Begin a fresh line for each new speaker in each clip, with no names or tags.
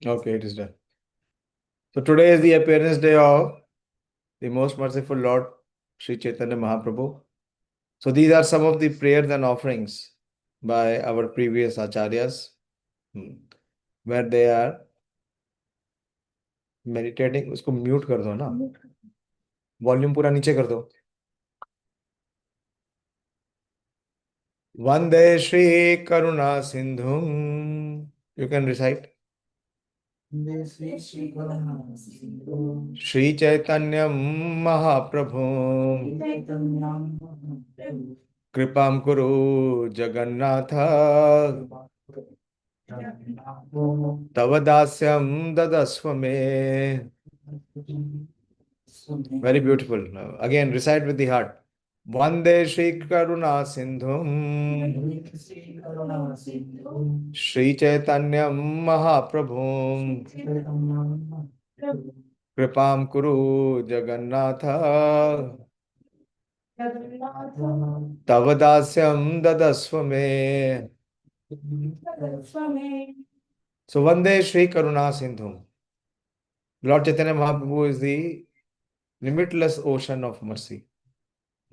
Okay, it is done. So today is the appearance day of the most merciful Lord Sri Chaitanya Mahaprabhu. So these are some of the prayers and offerings by our previous acharyas, where they are meditating. उसको mute कर दो ना, volume पूरा नीचे कर दो. वंदे श्री करुणा सिंधुम. You can recite. Shri चैतन्यम महाप्रभु कृपां कुरु जगन्नाथ तव दास्यं ददस्व मे. Very beautiful. Again, recite with the heart. Vande Shri Karuna Sindhum Shri Chaitanyam Mahaprabhum Kripam Kuru Jagannatha Tavadasyam Dadasvame. So Vande Shri Karuna Sindhum. Lord Chaitanya Mahaprabhu is the limitless ocean of mercy.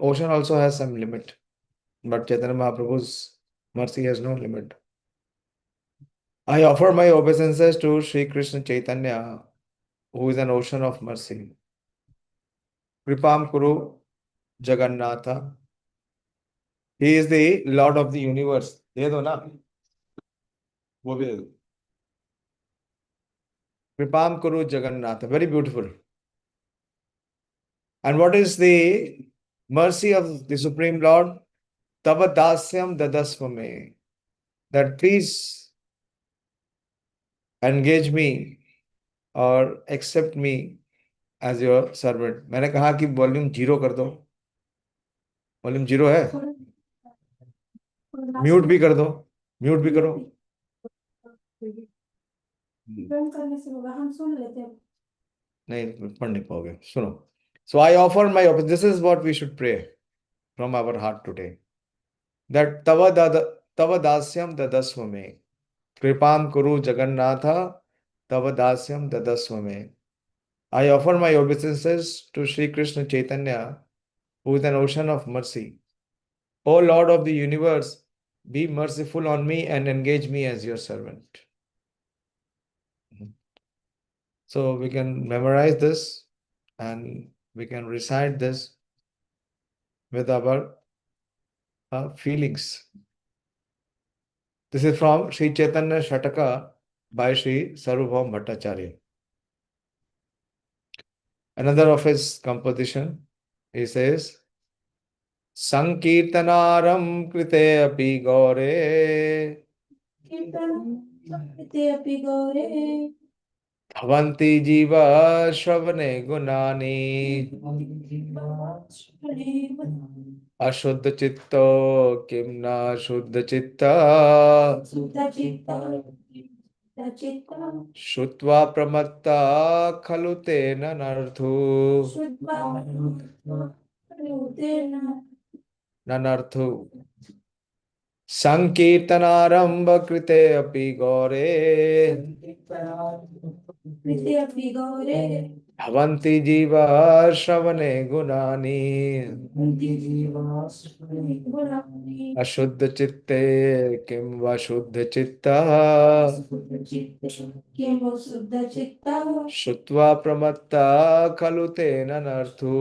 Ocean also has some limit, but Chaitanya Mahaprabhu's mercy has no limit. I offer my obeisances to Sri Krishna Chaitanya, who is an ocean of mercy. Kripam Kuru Jagannatha. He is the Lord of the universe. दे दो ना, वो भी दे दो. Kripam Kuru Jagannatha. Very beautiful. And what is the mercy of the Supreme Lord? Tava dasyam dadasvame. That please engage me or accept me as your servant. मैंने कहा कि volume 0 कर दो. वॉल्यूम 0 है, म्यूट भी कर दो. म्यूट भी करो.
करने से होगा, हम सुन लेते हैं.
नहीं पढ़ नहीं पाओगे, सुनो. So I offer my office. This is what we should pray from our heart today. That tava dasyam dadasvame. Kripam kuru jagannatha tava dasyam dadasvame. I offer my obeisances to Sri Krishna Chaitanya, who is an ocean of mercy. O Lord of the universe, be merciful on me and engage me as your servant. So we can memorize this and we can recite this with our feelings. This is from Sri Chaitanya Shataka by Sri Sarvabhaum Bhattacharya. Another of his composition, he says, Sankirtanaram krite api gaure bhavanti jiva shravane gunani ashuddha chitta kim na shuddha chitta Shutva pramatta khalu tena narthu. Nanarthu. Sankirtanarambha krite api gaure bhavanti jiva shravane gunani ashuddha chitte kim va shuddha chitta Shutva pramatta khalu tena narthu.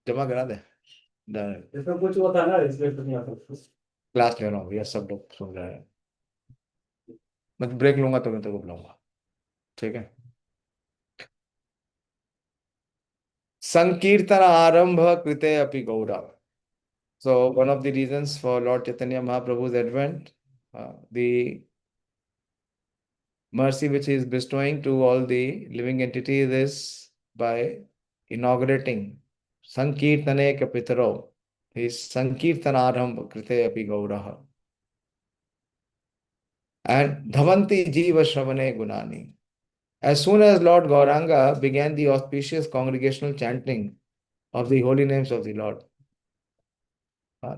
जमा करा दे.
इसमें कुछ होता है ना, इसलिए तो नहीं आता.
क्लास ले रहा हूँ, ये सब लोग सुन रहे हैं. मैं ब्रेक लूंगा तो मैं तेरे को बुलाऊंगा, ठीक है. संकीर्तन आरंभ कृते अपि गौरव. So one of the reasons for Lord Chaitanya Mahaprabhu's advent, the mercy which he is bestowing to all the living entities is by inaugurating Sankirtane Kapitaro. Is Sankirtanarambha Krite Api Gauraha. And Dhavanti Jiva Shravane Gunani. As soon as Lord Gauranga began the auspicious congregational chanting of the holy names of the Lord,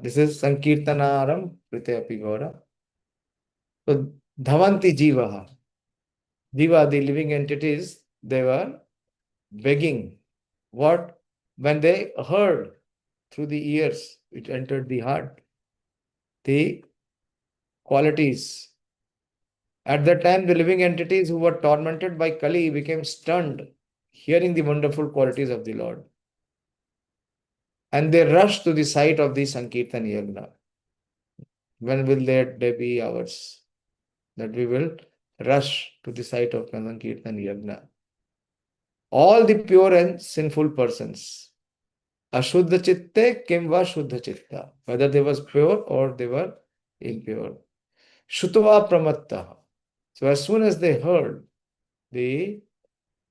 This is Sankirtanaram Priteyapi Gaura. So Dhavanti Jivaha. Jiva, the living entities, they were begging. What? When they heard through the ears, it entered the heart. The qualities. At that time, the living entities who were tormented by Kali became stunned, hearing the wonderful qualities of the Lord. And they rushed to the site of the Sankirtan Yagna. When will that day be ours? That we will rush to the site of Sankirtan Yagna. All the pure and sinful persons, Ashuddha Chitte Kimva Shuddha Chitta, whether they was pure or they were impure. Shutva Pramatta. So as soon as they heard the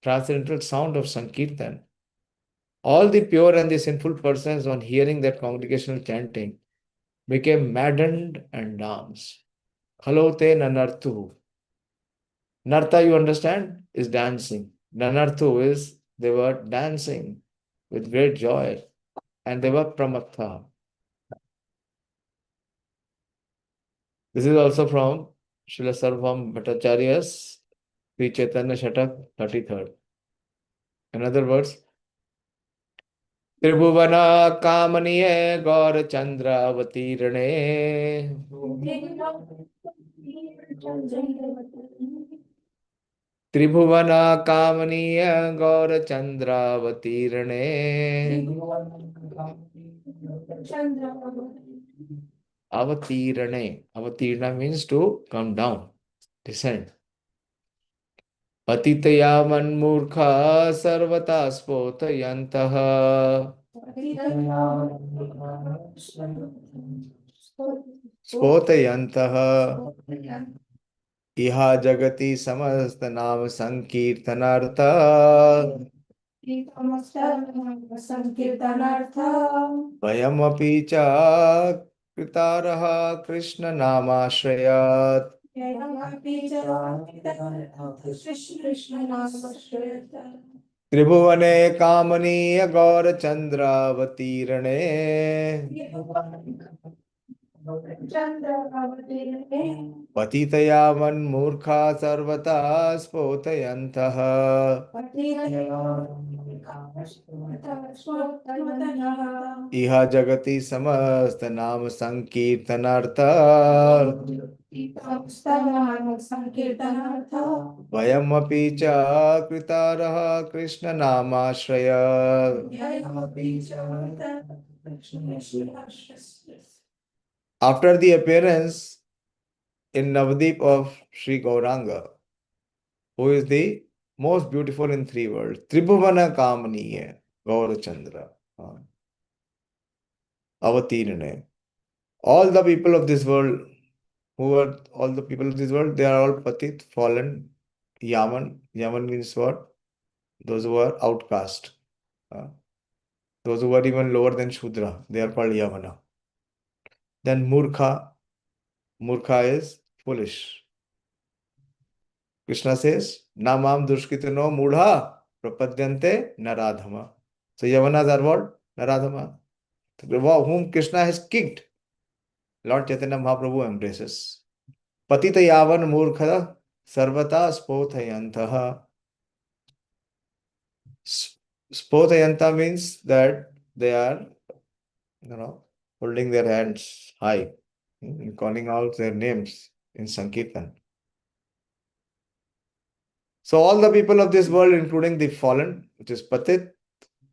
transcendental sound of Sankirtan, all the pure and the sinful persons, on hearing that congregational chanting, became maddened and danced. Khalote nanartu. Narta, you understand, is dancing. Nanartu is they were dancing with great joy, and they were pramattha. This is also from Srila Sarvam Bhattacharya's Sri Chaitanya Shatak 33rd. In other words, Tribhuvana Kamaniye Gaur Chandravati Tribhuvana Kamaniya Gaura Chandravatirane Avatirane. Avatirana means to come down, descend. Patitayaman Murkha Sarvata Spotayantaha Spotayantaha Iha Jagati Samasta Nam Sankirtanartha Vayamapi cha Kritaraha Krishna Namashrayat Tribhuvane Kamaniya Gaura Chandravatirane Patitayaman Murkha Sarvata Spotayantaha Iha Jagati Samasta Nam Sankirtanartha Vayamapi cha Kritaraha Krishna Namashraya. After the appearance in Navadip of Sri Gauranga, who is the most beautiful in three worlds, Tribhuvana Kamaniya Gaurachandra, Avatirane. All the people of this world, all the people of this world, they are all patit, fallen, Yaman. Yaman means what? Those who are outcast. Those who are even lower than Shudra, they are called Yamana. Then Murkha. Murkha is foolish. Krishna says, Namam Dushkitano Mudha Prapadyante Naradhama. So Yavanas are what? Naradhama. Whom Krishna has kicked, Lord Chaitanya Mahaprabhu embraces. Patita Yavan Murkha Sarvata Spothayantaha. Spothayanta means that they are, holding their hands high, calling out their names in Sankirtan. So all the people of this world, including the fallen, which is Patit,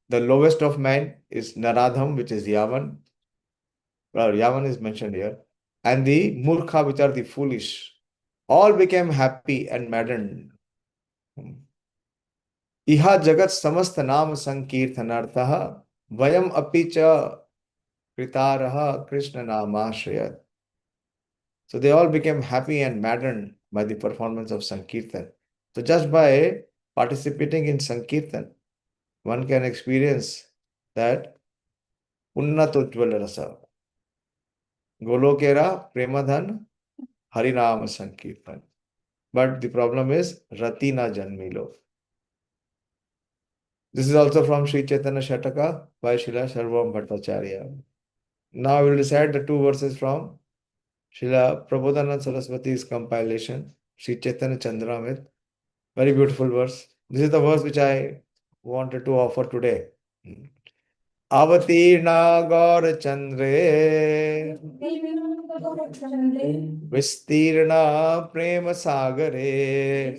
the lowest of men is Naradham, which is Yavan. Well, Yavan is mentioned here. And the Murkha, which are the foolish, all became happy and maddened. Iha Jagat Samasta Nam Sankirtanarthaha Vayam Apicha Kritaraha Krishna Namashrayat. So they all became happy and maddened by the performance of Sankirtan. So just by participating in Sankirtan, one can experience that Unnatujjvala Rasa. Golokera Premadhan Harinama Sankirtan. But the problem is Ratina Janmilo. This is also from Sri Chaitanya Shataka by Srila Sarvam Bhattacharya. Now we will recite the two verses from Srila Prabodhanand Saraswati's compilation, Sri Chaitanya Chandramrit. Very beautiful verse. This is the verse which I wanted to offer today. Avatirna Gaur Chandre Vistirna Prema Sagare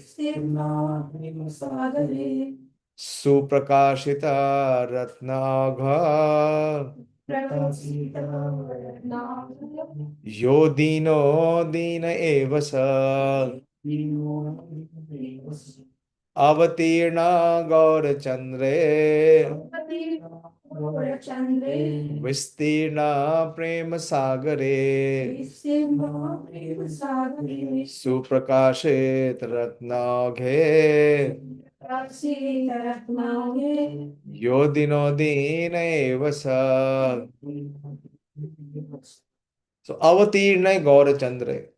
Suprakashita Ratnagha Yo Dino Dina Evasa Avatirna Gaur Chandre Vistirna Prema Sagare Suprakashit Ratnaghe Yo Dino Dina Evasa. So Avatirna Gaur Chandre.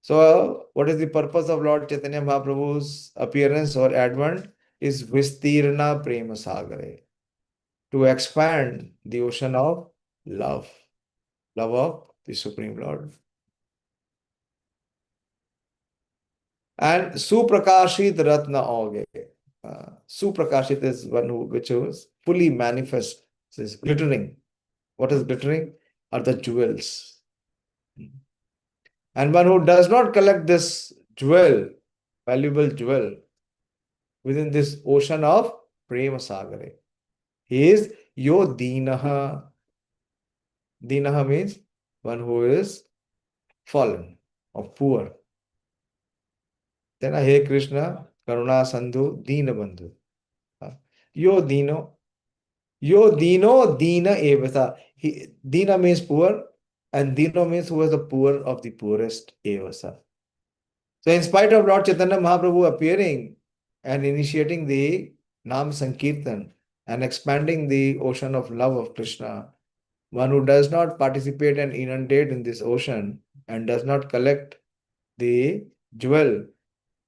So, what is the purpose of Lord Chaitanya Mahaprabhu's appearance or advent? Is Vistirna Prema Sagare. To expand the ocean of love. Love of the Supreme Lord. And Suprakashit Ratna Auge. Suprakashit is one which is fully manifest. So it's glittering. What is glittering? Are the jewels. And one who does not collect this jewel, valuable jewel, within this ocean of Prema Sagare, he is Yo Dinaha. Dinaha means one who is fallen or poor. Then Hey Krishna, Karuna Sandhu, Dina Bandhu. Yo Dino. Yo Dino, Dina Evasa. Dina means poor, and Dino means who is the poor of the poorest Evasa. So, in spite of Lord Chaitanya Mahaprabhu appearing and initiating the Nam Sankirtan and expanding the ocean of love of Krishna, one who does not participate and inundate in this ocean and does not collect the jewel,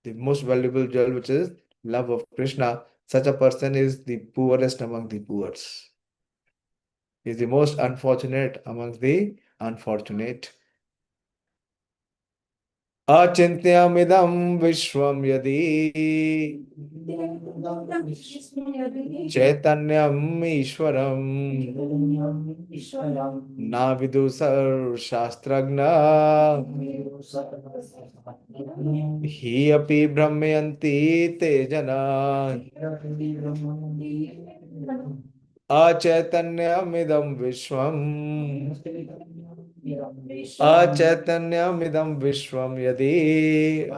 the most valuable jewel, which is love of Krishna, such a person is the poorest among the poor. He is the most unfortunate among the unfortunate. Achinthyamidam Vishwam Yadi Chaitanyam Ishwaram Navidusar Shastragna Hi api Brahmayanti Tejana Achaitanyamidam Vishwam Achaitanyamidam Vishwam Yadi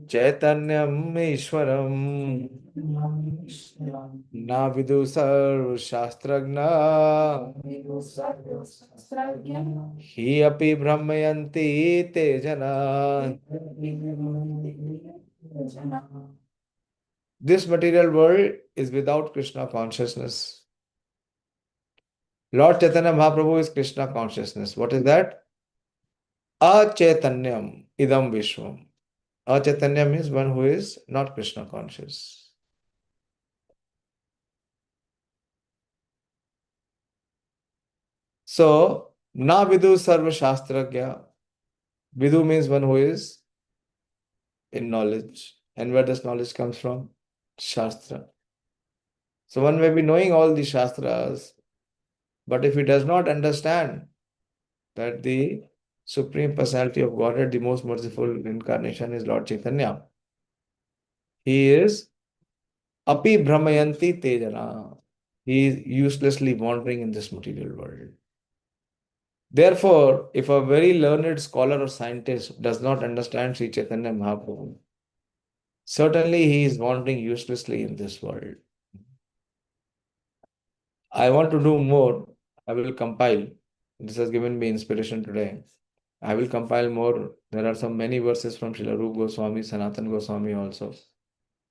Chaitanyam Ishwaram Navidusar Shastragna Hi api Brahmayanti Tejana. This material world is without Krishna consciousness. Lord Chaitanya Mahaprabhu is Krishna consciousness. What is that? Achaitanyam idam vishwam. Achaitanya means one who is not Krishna conscious. So, na vidu sarva shastragya. Vidu means one who is in knowledge. And where does knowledge comes from? Shastra. So one may be knowing all the shastras, but if he does not understand that the Supreme Personality of Godhead, the most merciful incarnation is Lord Chaitanya, he is api brahmayanti tejana. He is uselessly wandering in this material world. Therefore, if a very learned scholar or scientist does not understand Sri Chaitanya Mahaprabhu, certainly he is wandering uselessly in this world. I want to do more. I will compile. This has given me inspiration today. I will compile more. There are some many verses from Srila Rupa Goswami, Sanatan Goswami also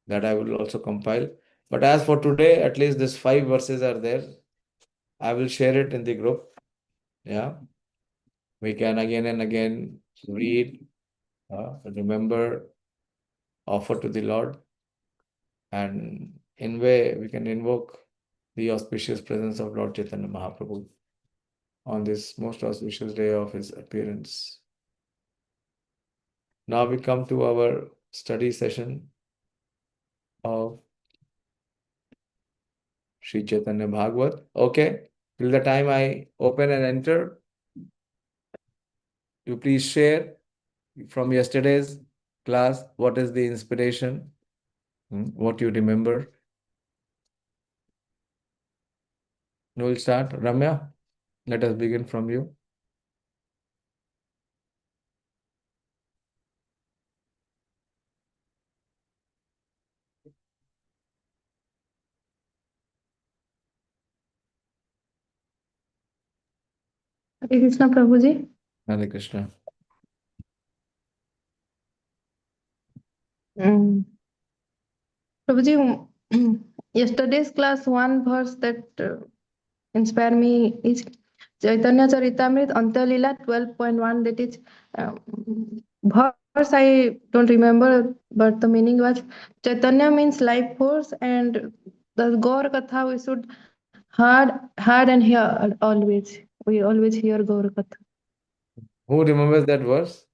that I will also compile. But as for today, at least these 5 verses are there. I will share it in the group. Yeah. We can again and again read, remember, offer to the Lord, and in way we can invoke the auspicious presence of Lord Chaitanya Mahaprabhu on this most auspicious day of his appearance. Now we come to our study session of Sri Chaitanya Bhagavat. Okay, till the time I open and enter, you please share from yesterday's class what is the inspiration, what you remember. We will start. Ramya, let us begin from you.
Hare Krishna Prabhuji.
Hare Krishna.
Prabhuji, yesterday's class, one verse that inspired me is Chaitanya Charitamrita Antyalila 12.1. That is verse I don't remember, but the meaning was Chaitanya means life force, and the Gaur Katha we should heard and hear always. We always hear Gaur Katha.
Who remembers that verse?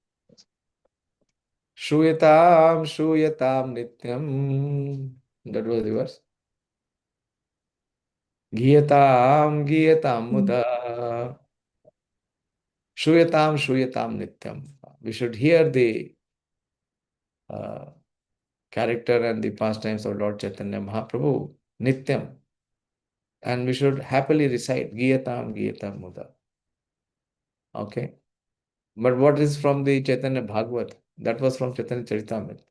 Shruyatam, Shruyatam Nityam. That was the verse. Ghiyatam, Ghiyatam Muda. Shruyatam, Shruyatam Nityam. We should hear the character and the pastimes of Lord Chaitanya Mahaprabhu, Nityam. And we should happily recite Ghiyatam, Ghiyatam Muda. Okay. But what is from the Chaitanya Bhagavat? That was from Chaitanya Charitamrita.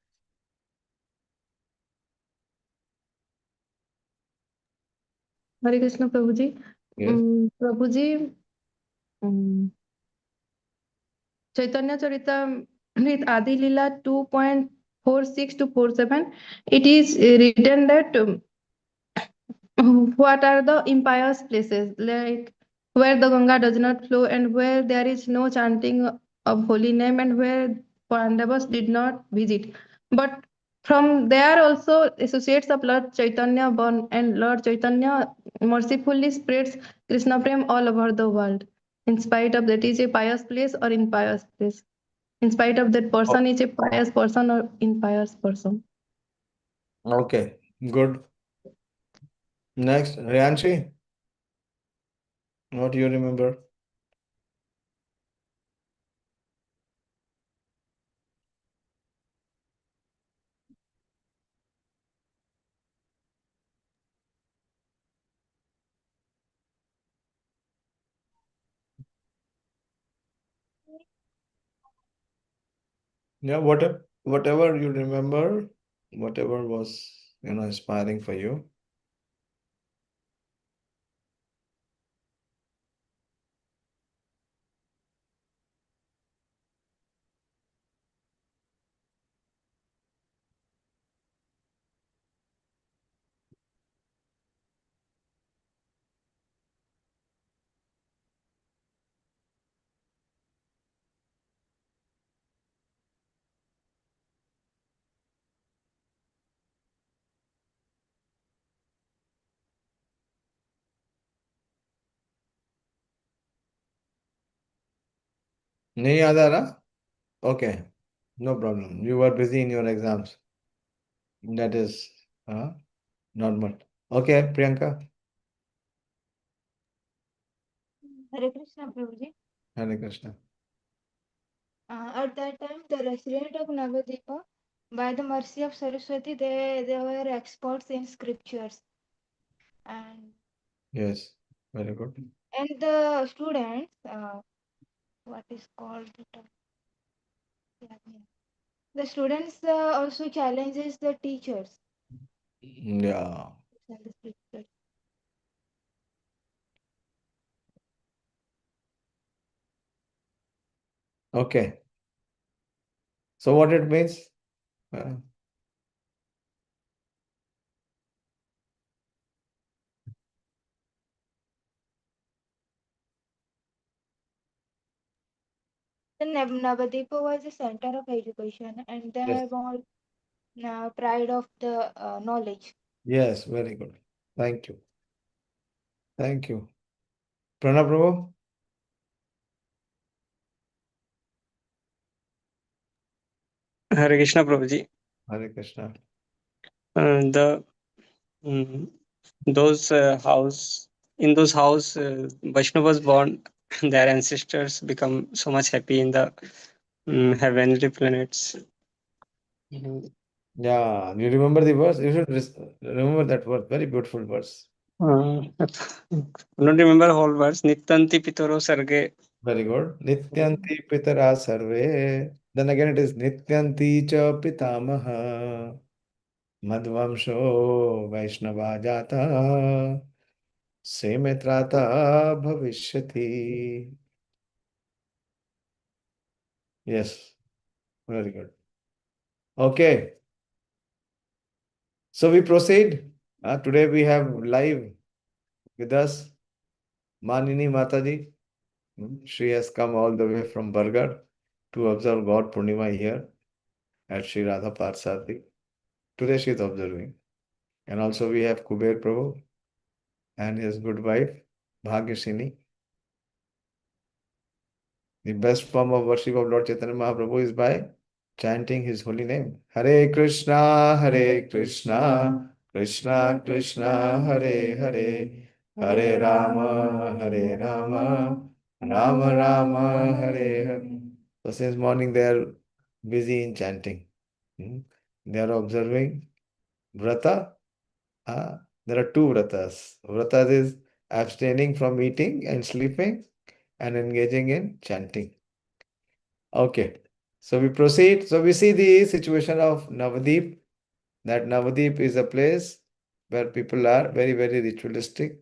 Hare Krishna Prabhuji.
Yes.
Prabhuji, Chaitanya Charitamrita Adi Lila 2.46 to 47. It is written that what are the impious places, like where the Ganga does not flow and where there is no chanting of holy name and where Pandavas did not visit. But from there also associates of Lord Chaitanya born, and Lord Chaitanya mercifully spreads Krishna Prem all over the world. In spite of that is a pious place or impious place. In spite of that person is a pious person or impious person.
Okay. Good. Next, Rianshi. What do you remember? Yeah, whatever you remember, whatever was, inspiring for you. नहीं याद आ रहा? Okay, no problem. You were busy in your exams. That is normal. Okay, Priyanka.
Hare Krishna Prabhuji.
Hare Krishna.
At that time, the resident of Navadipa, by the mercy of Saraswati, they were experts in scriptures. And
Yes, very good.
the students, what is called the students also challenges the teachers
Yeah.
and the scriptures.
Okay. So what it means? Uh,
The Navadipa was the center of education, and they
yes.
have all pride of the knowledge.
Yes, very good. Thank you. Thank you. Pranab Prabhu.
Hare Krishna Prabhuji.
Hare Krishna.
The those house in those house Vaishnavas born, their ancestors become so much happy in the heavenly planets.
Yeah, you remember the verse? You should remember that verse. Very beautiful verse.
I don't remember whole verse. Nityanti pitaro sarge.
Very good. Nityanti pitara sarve. Then again it is Nityanti cha pitamaha. Madvamsho Vaishnava jata. Semetrata bhavishyati. Yes, very good. Okay. So we proceed. Today we have live with us Manini Mataji. She has come all the way from Bargarh to observe God Purnima here at Sri Radha Parsati. Today she is observing. And also we have Kuber Prabhu and his good wife, Bhagyashini. The best form of worship of Lord Chaitanya Mahaprabhu is by chanting his holy name. Hare Krishna, Krishna Krishna, Hare Hare, Hare Rama, Rama Rama, Hare Hare. So since morning they are busy in chanting. They are observing Vrata. There are two vratas. Vrata is abstaining from eating and sleeping and engaging in chanting. Okay, so we proceed. So we see the situation of Navadip, that Navadip is a place where people are very, very ritualistic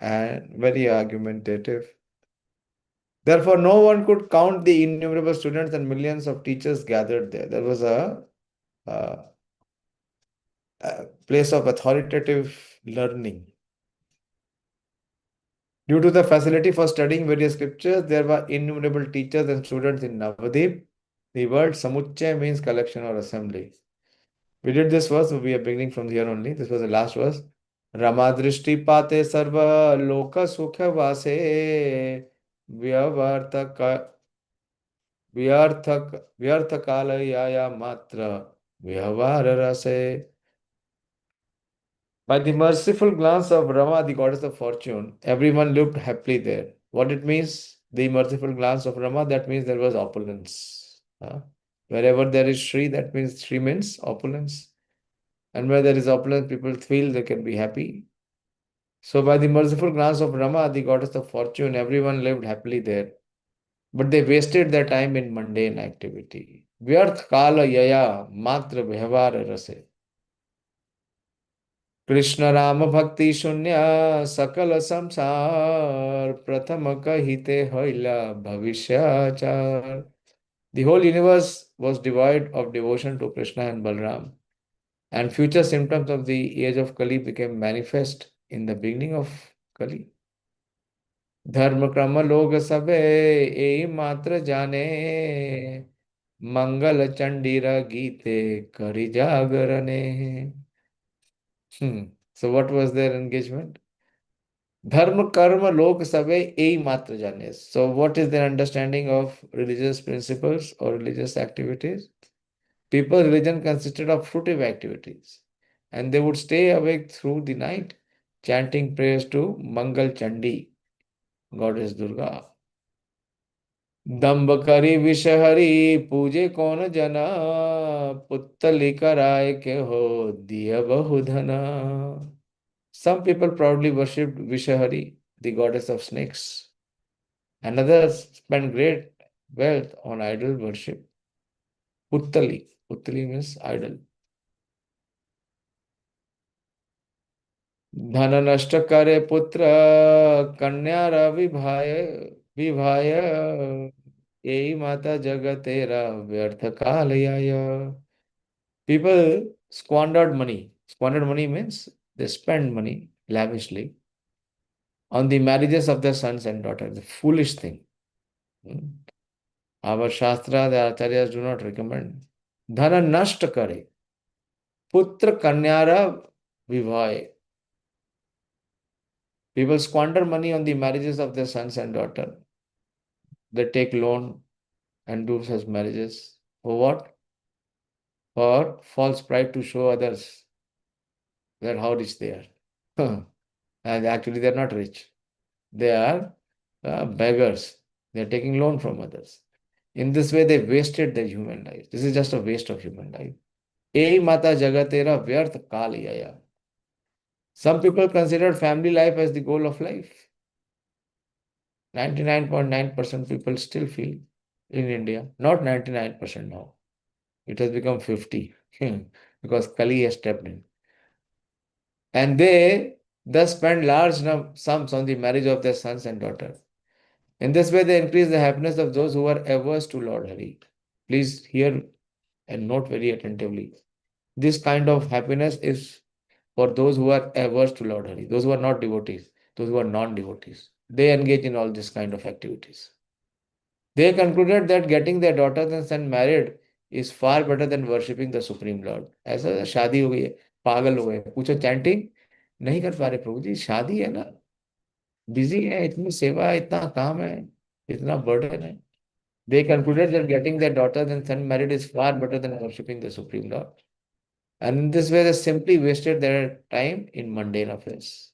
and very argumentative. Therefore, no one could count the innumerable students and millions of teachers gathered there. There was a place of authoritative learning. Due to the facility for studying various scriptures, there were innumerable teachers and students in Navadip. The word Samuchaya means collection or assembly. We did this verse, so we are beginning from here only. This was the last verse. Ramadrishti pate sarva loka sukha vase vyarthakalayaya matra vyavara rase. By the merciful glance of Rama, the goddess of fortune, everyone lived happily there. What it means? The merciful glance of Rama, that means there was opulence. Wherever there is Shri, that means Shri means opulence. And where there is opulence, people feel they can be happy. So by the merciful glance of Rama, the goddess of fortune, everyone lived happily there. But they wasted their time in mundane activity. Vyarth kala yaya matra vyavara rase. Krishna Ram भक्ति शून्य सकल संसार प्रथम कहते हइला भविष्याचार. The whole universe was devoid of devotion to Krishna and Balram, and future symptoms of the age of Kali became manifest in the beginning of Kali. धर्म क्रम लोग सबे ए मात्र जाने मंगल चंडीर गीते करि जागरने. So what was their engagement? Dharma, karma, lok, sabe, ei matra jane. So what is their understanding of religious principles or religious activities? People's religion consisted of fruitive activities, and they would stay awake through the night chanting prayers to Mangal Chandi, goddess Durga. दंभ करी विष हरि पूजे कौन जना पुत्तली कराय के हो दिया बहु धना. Some people proudly worshipped Vishahari, the goddess of snakes, and others spent great wealth on idol worship. Puttali. Puttali means idol. धन नष्ट करे पुत्र कन्या विभाय विभाय यही माता जगतेरा व्यर्थ काल आय. People squandered money. Squandered money means they spend money lavishly on the marriages of their sons and daughters. A foolish thing. Our Shastra, the Acharyas do not recommend. Dhana nashta kare. Putra kanyara vivay. People squander money on the marriages of their sons and daughters. They take loan and do such marriages. For what? For false pride to show others that how rich they are. And actually, they're not rich. They are beggars. They're taking loan from others. In this way, they wasted their human life. This is just a waste of human life. Ei mata jagatera vyarth kal yaya. Some people consider family life as the goal of life. 99.9% people still feel in India, not 99% now. It has become 50 because Kali has stepped in. And they thus spend large sums on the marriage of their sons and daughters. In this way, they increase the happiness of those who are averse to Lord Hari. Please hear and note very attentively. This kind of happiness is for those who are averse to Lord Hari, those who are not devotees, those who are non-devotees. They engage in all this kind of activities. They concluded that getting their daughters and son married is far better than worshipping the Supreme Lord. ऐसा शादी हो गई है, पागल हो गए, पूछो chanting नहीं कर पा रहे प्रभु जी, शादी है ना, बिजी है, इतनी सेवा है, इतना काम है, इतना बर्डन है. They concluded that getting their daughters and son married is far better than worshipping the Supreme Lord. And in this way, they simply wasted their time in mundane affairs.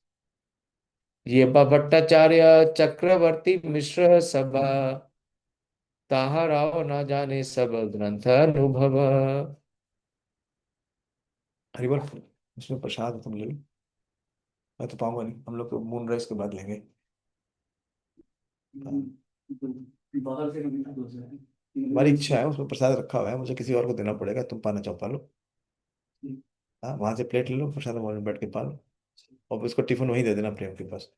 ये भट्टाचार्य चक्रवर्ती मिश्र सभा ताहा राव न जाने सब ग्रंथ अनुभव. हरि बोल. इसमें प्रसाद तुम ले लो, मैं तो पाऊंगा नहीं, हम लोग तो मून राइज के बाद लेंगे.
बाहर से कभी दूर से
हमारी इच्छा है, उसमें प्रसाद रखा हुआ है, मुझे किसी और को देना पड़ेगा. तुम पाना चाहो पा लो. हाँ, वहां से प्लेट ले लो, प्रसाद में बैठ के पा लो, और उसको टिफिन वहीं दे देना प्रेम के पास.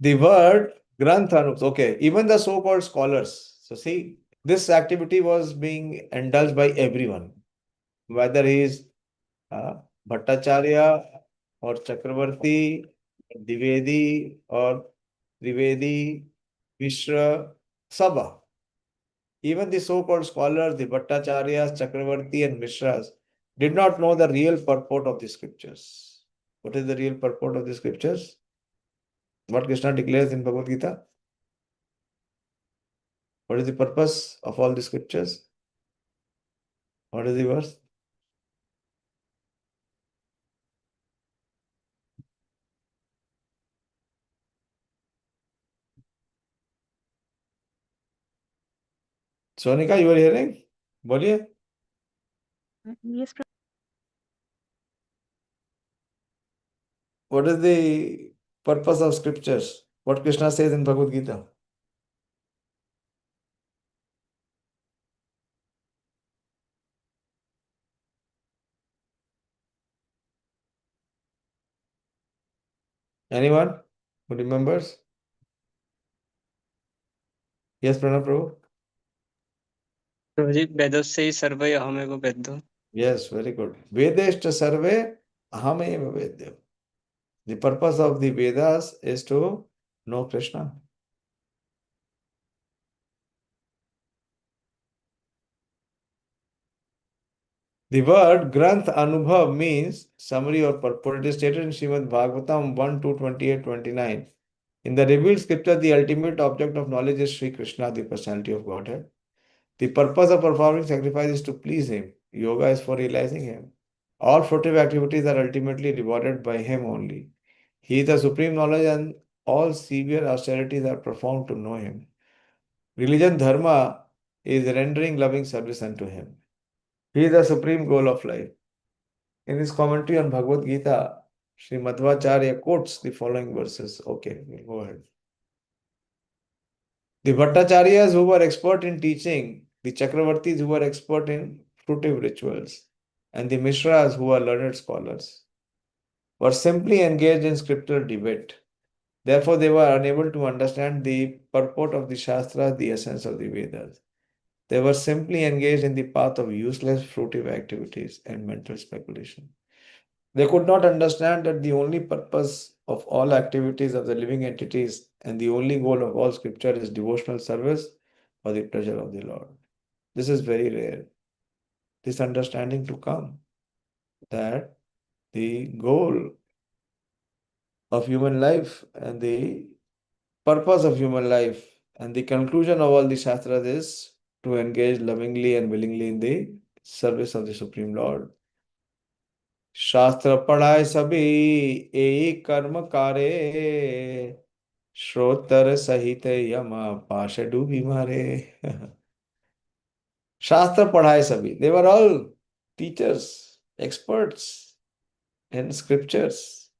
The word Granth, okay, even the so-called scholars. So see, this activity was being indulged by everyone, whether he is Bhattacharya or Chakravarti, Divedi or Trivedi, Mishra, Sabha. Even the so-called scholars, the Bhattacharyas, Chakravarti and Mishras, did not know the real purport of the scriptures. What is the real purport of the scriptures? What Krishna declares in Bhagavad Gita? What is the purpose of all the scriptures? What is the verse? Sonika, you are hearing? Boliye.
Yes,
What is the purpose of scriptures? What Krishna says in Bhagavad Gita? Anyone who remembers? Yes, Pranav Prabhu?
प्रभु जी वेदस्य ही सर्वे अहमेव वेद्यो.
Yes, very good. Vedeshta sarve ahameva vedya. The purpose of the Vedas is to know Krishna. The word Granth Anubhav means summary or purport. It is stated in Srimad Bhagavatam 1, 2, 28, 29. In the revealed scripture, the ultimate object of knowledge is Sri Krishna, the personality of Godhead. The purpose of performing sacrifice is to please Him. Yoga is for realizing Him. All fruitive activities are ultimately rewarded by Him only. He is the supreme knowledge and all severe austerities are performed to know Him. Religion dharma is rendering loving service unto Him. He is the supreme goal of life. In his commentary on Bhagavad Gita, Sri Madhvacharya quotes the following verses. Okay, we'll go ahead. The Bhattacharyas who were expert in teaching, the Chakravartis who were expert in fruitive rituals, and the Mishras who are learned scholars, were simply engaged in scriptural debate. Therefore, they were unable to understand the purport of the Shastras, the essence of the Vedas. They were simply engaged in the path of useless fruitive activities and mental speculation. They could not understand that the only purpose of all activities of the living entities and the only goal of all scripture is devotional service for the pleasure of the Lord. This is very rare. This understanding to come that the goal of human life and the purpose of human life. And the conclusion of all the Shastras is to engage lovingly and willingly in the service of the Supreme Lord. शास्त्र पढ़ाए सभी एक कर्म करे श्रोतर सहित यम पाश डूबी मारे शास्त्र पढ़ाए सभी they were all teachers experts in scriptures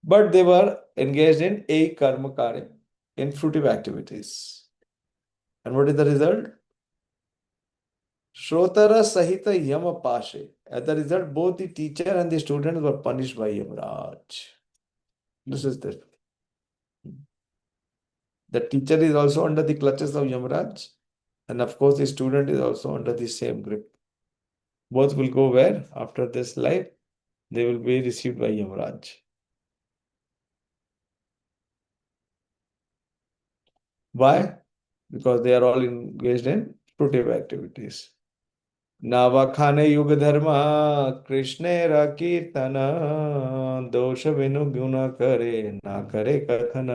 but they were engaged in ek karma karya in fruitive activities and what is the result Shrotara Sahita Yama Pashe. As a result, both the teacher and the students were punished by Yamaraj. This is the. The teacher is also under the clutches of Yamaraj, and of course, the student is also under the same grip. Both will go where? After this life, they will be received by Yamaraj. Why? Because they are all engaged in fruitive activities. नावाखाने युग धर्म कृष्णेर कीर्तन दोष विनु गुण करे ना करे कथन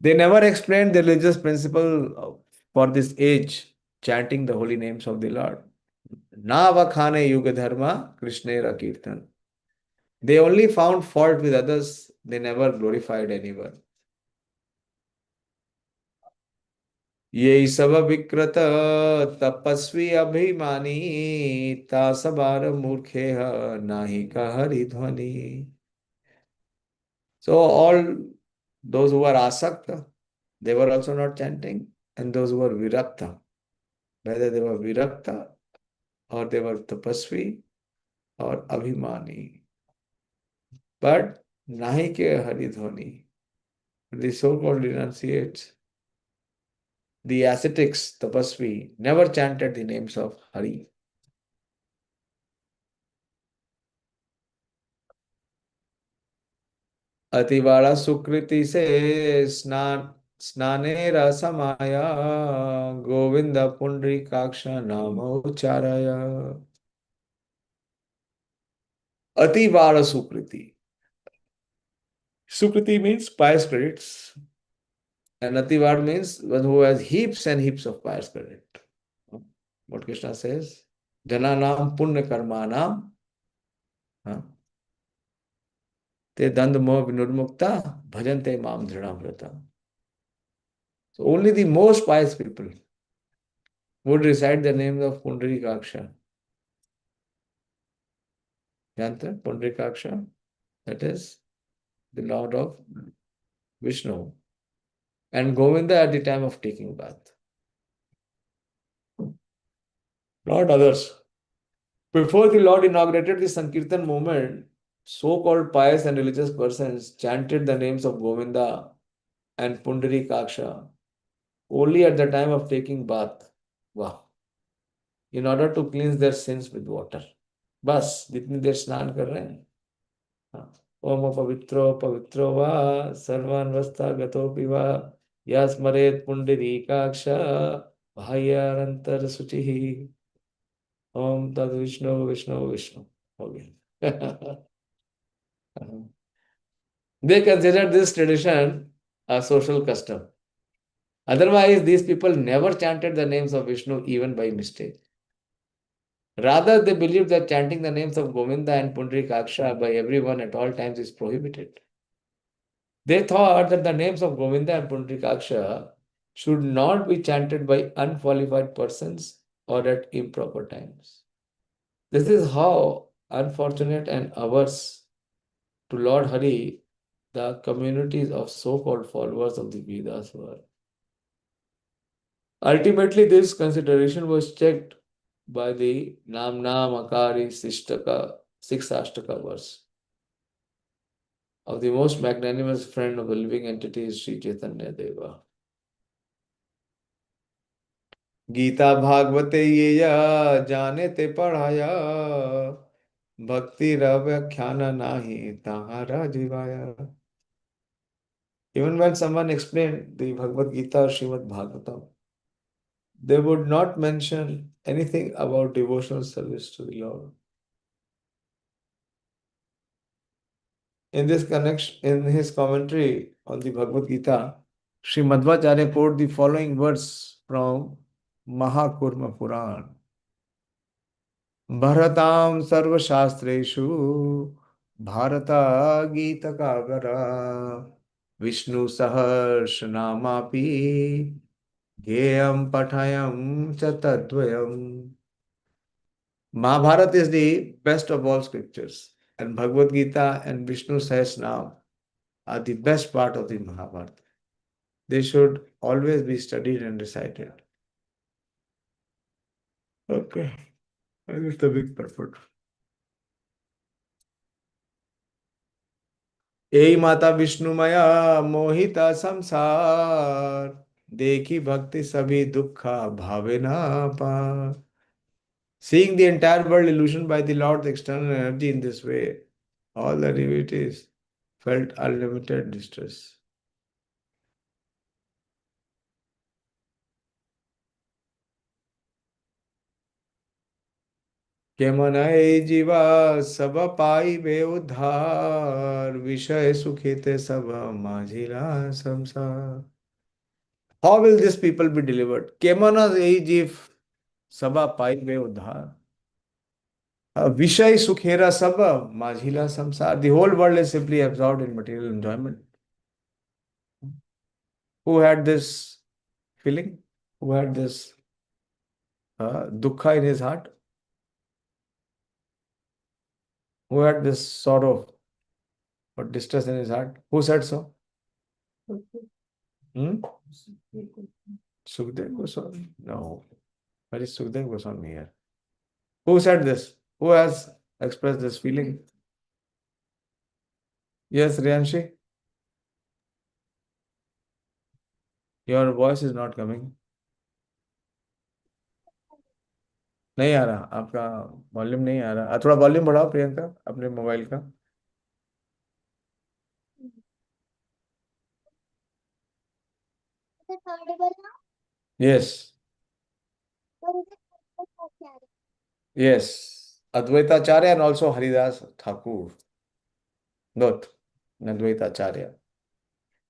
They never explained the religious principle for this age, chanting the holy names of the Lord. Navakhane yuga dharma krishnera kirtan. They only found fault with others, they never glorified anyone. ये सब विकृत तपस्वी अभिमानी तासबार मूर्खे नाही का हरि ध्वनि. So all those who were asakta, they were also not chanting, and those who were virakta, whether they were virakta or they were tapasvi or abhimani, but nahi ke hari dhwani, the so-called renunciates, the ascetics, tapasvi, never chanted the names of Hari. अतिवाड़ा सुकृति से स्नाने रसमाया गोविंद पुंडरीकाक्ष नाम उच्चारय. अतिवाड़ा सुकृति. Sukriti means pious credits, and Ativard means one who has heaps and heaps of pious credit. What Krishna says, Jananam Punya Karmanam Te Dandamo Vinurmukta Bhajante Mam Dhrinamrata. So only the most pious people would recite the names of Pundarikaksha. Janta, Pundarikaksha, that is the Lord of Vishnu, and Govinda at the time of taking bath. Not others. Before the Lord inaugurated the Sankirtan movement, so-called pious and religious persons chanted the names of Govinda and Pundarikaksha only at the time of taking bath. Wow. In order to cleanse their sins with water. बस जितनी देर स्नान कर रहे हैं, ओम पवित्रो पवित्रो वा सर्वान्वस्था गतोपि वा या स्मरेत् पुंडरीकाक्ष बाह्यानंतर शुचिः ओम तद विष्णु विष्णु विष्णु. हो गया. They considered this tradition a social custom. Otherwise, these people never chanted the names of Vishnu even by mistake. Rather, they believed that chanting the names of Govinda and Pundarikaksha by everyone at all times is prohibited. They thought that the names of Govinda and Pundarikaksha should not be chanted by unqualified persons or at improper times. This is how unfortunate and averse to Lord Hari the communities of so-called followers of the Vedas were. Ultimately, this consideration was checked by the Nam Akari Siksashtaka verse of the most magnanimous friend of the living entity is Sri Chaitanya Deva. Gita Bhagavate Yeya Jane Te Padhaya Bhakti Ravyakhyana Nahi Tahara Jivaya. Even when someone explained the Bhagavad Gita or Srimad Bhagavatam, they would not mention anything about devotional service to the Lord. In this connection, in his commentary on the Bhagavad Gita, Sri Madhvacharya quote the following words from Mahakurma Puran. Bharatam sarva shastreshu Bharata Gita Kagara Vishnu Saharsh Namapi Geyam Pathayam Chatadvayam. Mahabharata is the best of all scriptures, and Bhagavad Gita and Vishnu Sahasranam are the best part of the Mahabharata. They should always be studied and recited. Okay, that is the big purport. Ei Mata Vishnu Maya Mohita Samsar Dekhi Bhakti Sabhi Dukha Bhavena Par. Seeing the entire world illusioned by the Lord's external energy in this way, all the devotees felt unlimited distress. के मनाए जीवा सब पाइबे उद्धार विषय सुखित सब माझिला संसार. How will these people be delivered? केमना यही जीव सबा पाइबे उद्धार. Vishay sukhera sabha majhila samsar. The whole world is simply absorbed in material enjoyment. Who had this feeling? Who had this dukkha in his heart? Who had this sorrow or distress in his heart? Who said so? Sukhdev Goswami? No. Where is Sukhdev Goswami here? Who said this? Who has expressed this feeling? Yes, Riyanshi? Your voice is not coming. नहीं आ रहा आपका volume नहीं आ रहा. थोड़ा volume बढ़ाओ प्रियंका अपने mobile का.
Is it audible now?
Yes.
Or is it okay?
Yes. Advaitacharya and also Haridas Thakur. Both. Advaitacharya.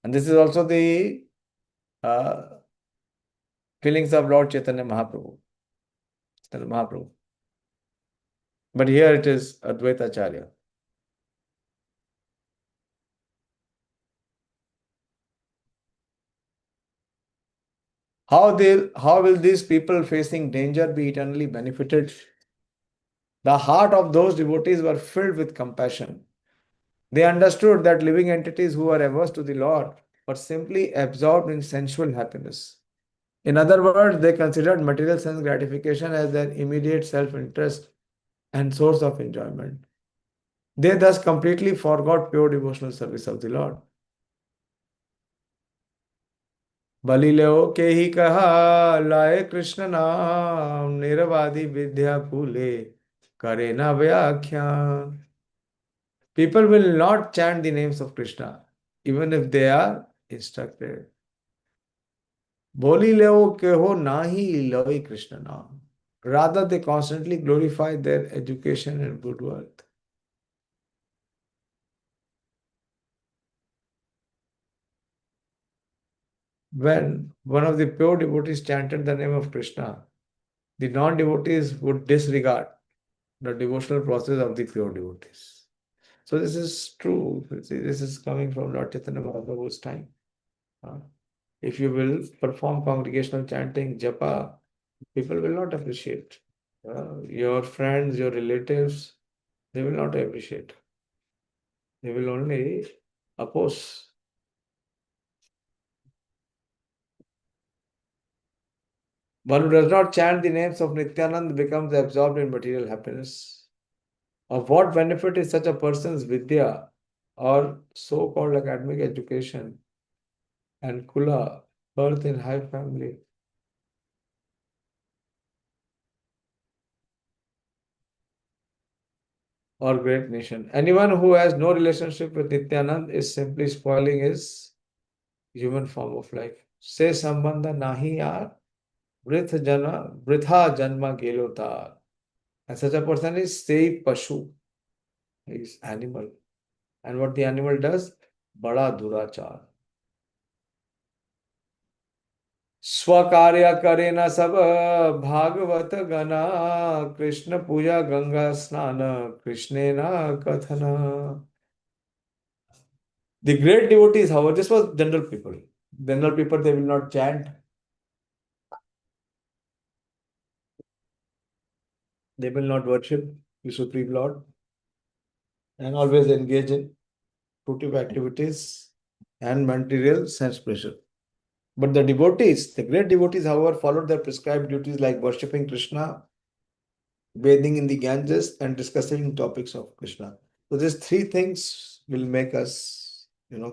And this is also the feelings of Lord Chaitanya Mahaprabhu. But here it is Advaitacharya. How will these people facing danger be eternally benefited? The heart of those devotees were filled with compassion. They understood that living entities who were averse to the Lord were simply absorbed in sensual happiness. In other words, they considered material sense gratification as their immediate self-interest and source of enjoyment. They thus completely forgot pure devotional service of the Lord. बलिलो के ही कहा लाए कृष्ण नाम निरवादी विद्या फूले करे न व्याख्यान. People will not chant the names of Krishna even if they are instructed. बोली लो के हो नाही लोई Krishna नाम. Rather, they constantly glorify their education and good worth. When one of the pure devotees chanted the name of Krishna, the non-devotees would disregard the devotional process of the pure devotees. So this is true. This is coming from Lord Chaitanya Mahaprabhu's time. If you will perform congregational chanting, japa, people will not appreciate. Your friends, your relatives, they will not appreciate. They will only oppose. One who does not chant the names of Nityanand becomes absorbed in material happiness. Of what benefit is such a person's vidya or so-called academic education and kula, birth in high family? Or great nation. Anyone who has no relationship with Nityanand is simply spoiling his human form of life. Se sambandha nahi yaar, vritha janma gelo tar. And such a person is say pashu. He is animal. And what the animal does? Bada durachar. स्वकार्य करे न सब भागवत गना कृष्ण पूजा गंगा स्नान कृष्णे न कथना. The great devotees, however, this was general people. General people, they will not chant. They will not worship the Supreme Lord and always engage in fruitive activities and material sense pleasure. But the devotees, the great devotees, however, followed their prescribed duties like worshipping Krishna, bathing in the Ganges, and discussing topics of Krishna. So these three things will make us,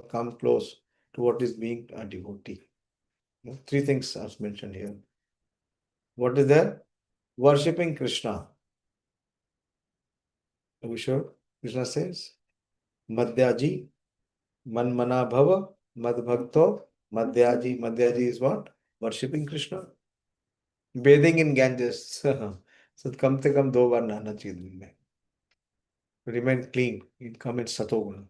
come close to what is being a devotee. Three things are mentioned here. What is there? Worshipping Krishna. Are we sure? Krishna says, Madhyaji, Manmana Bhava, Madbhakto, Madhyaji. Madhyaji is what? Worshipping Krishna. Bathing in Ganges. So कम से कम 2 बार नहाना चाहिए दिन में. Remain clean. It comes in Satoguna.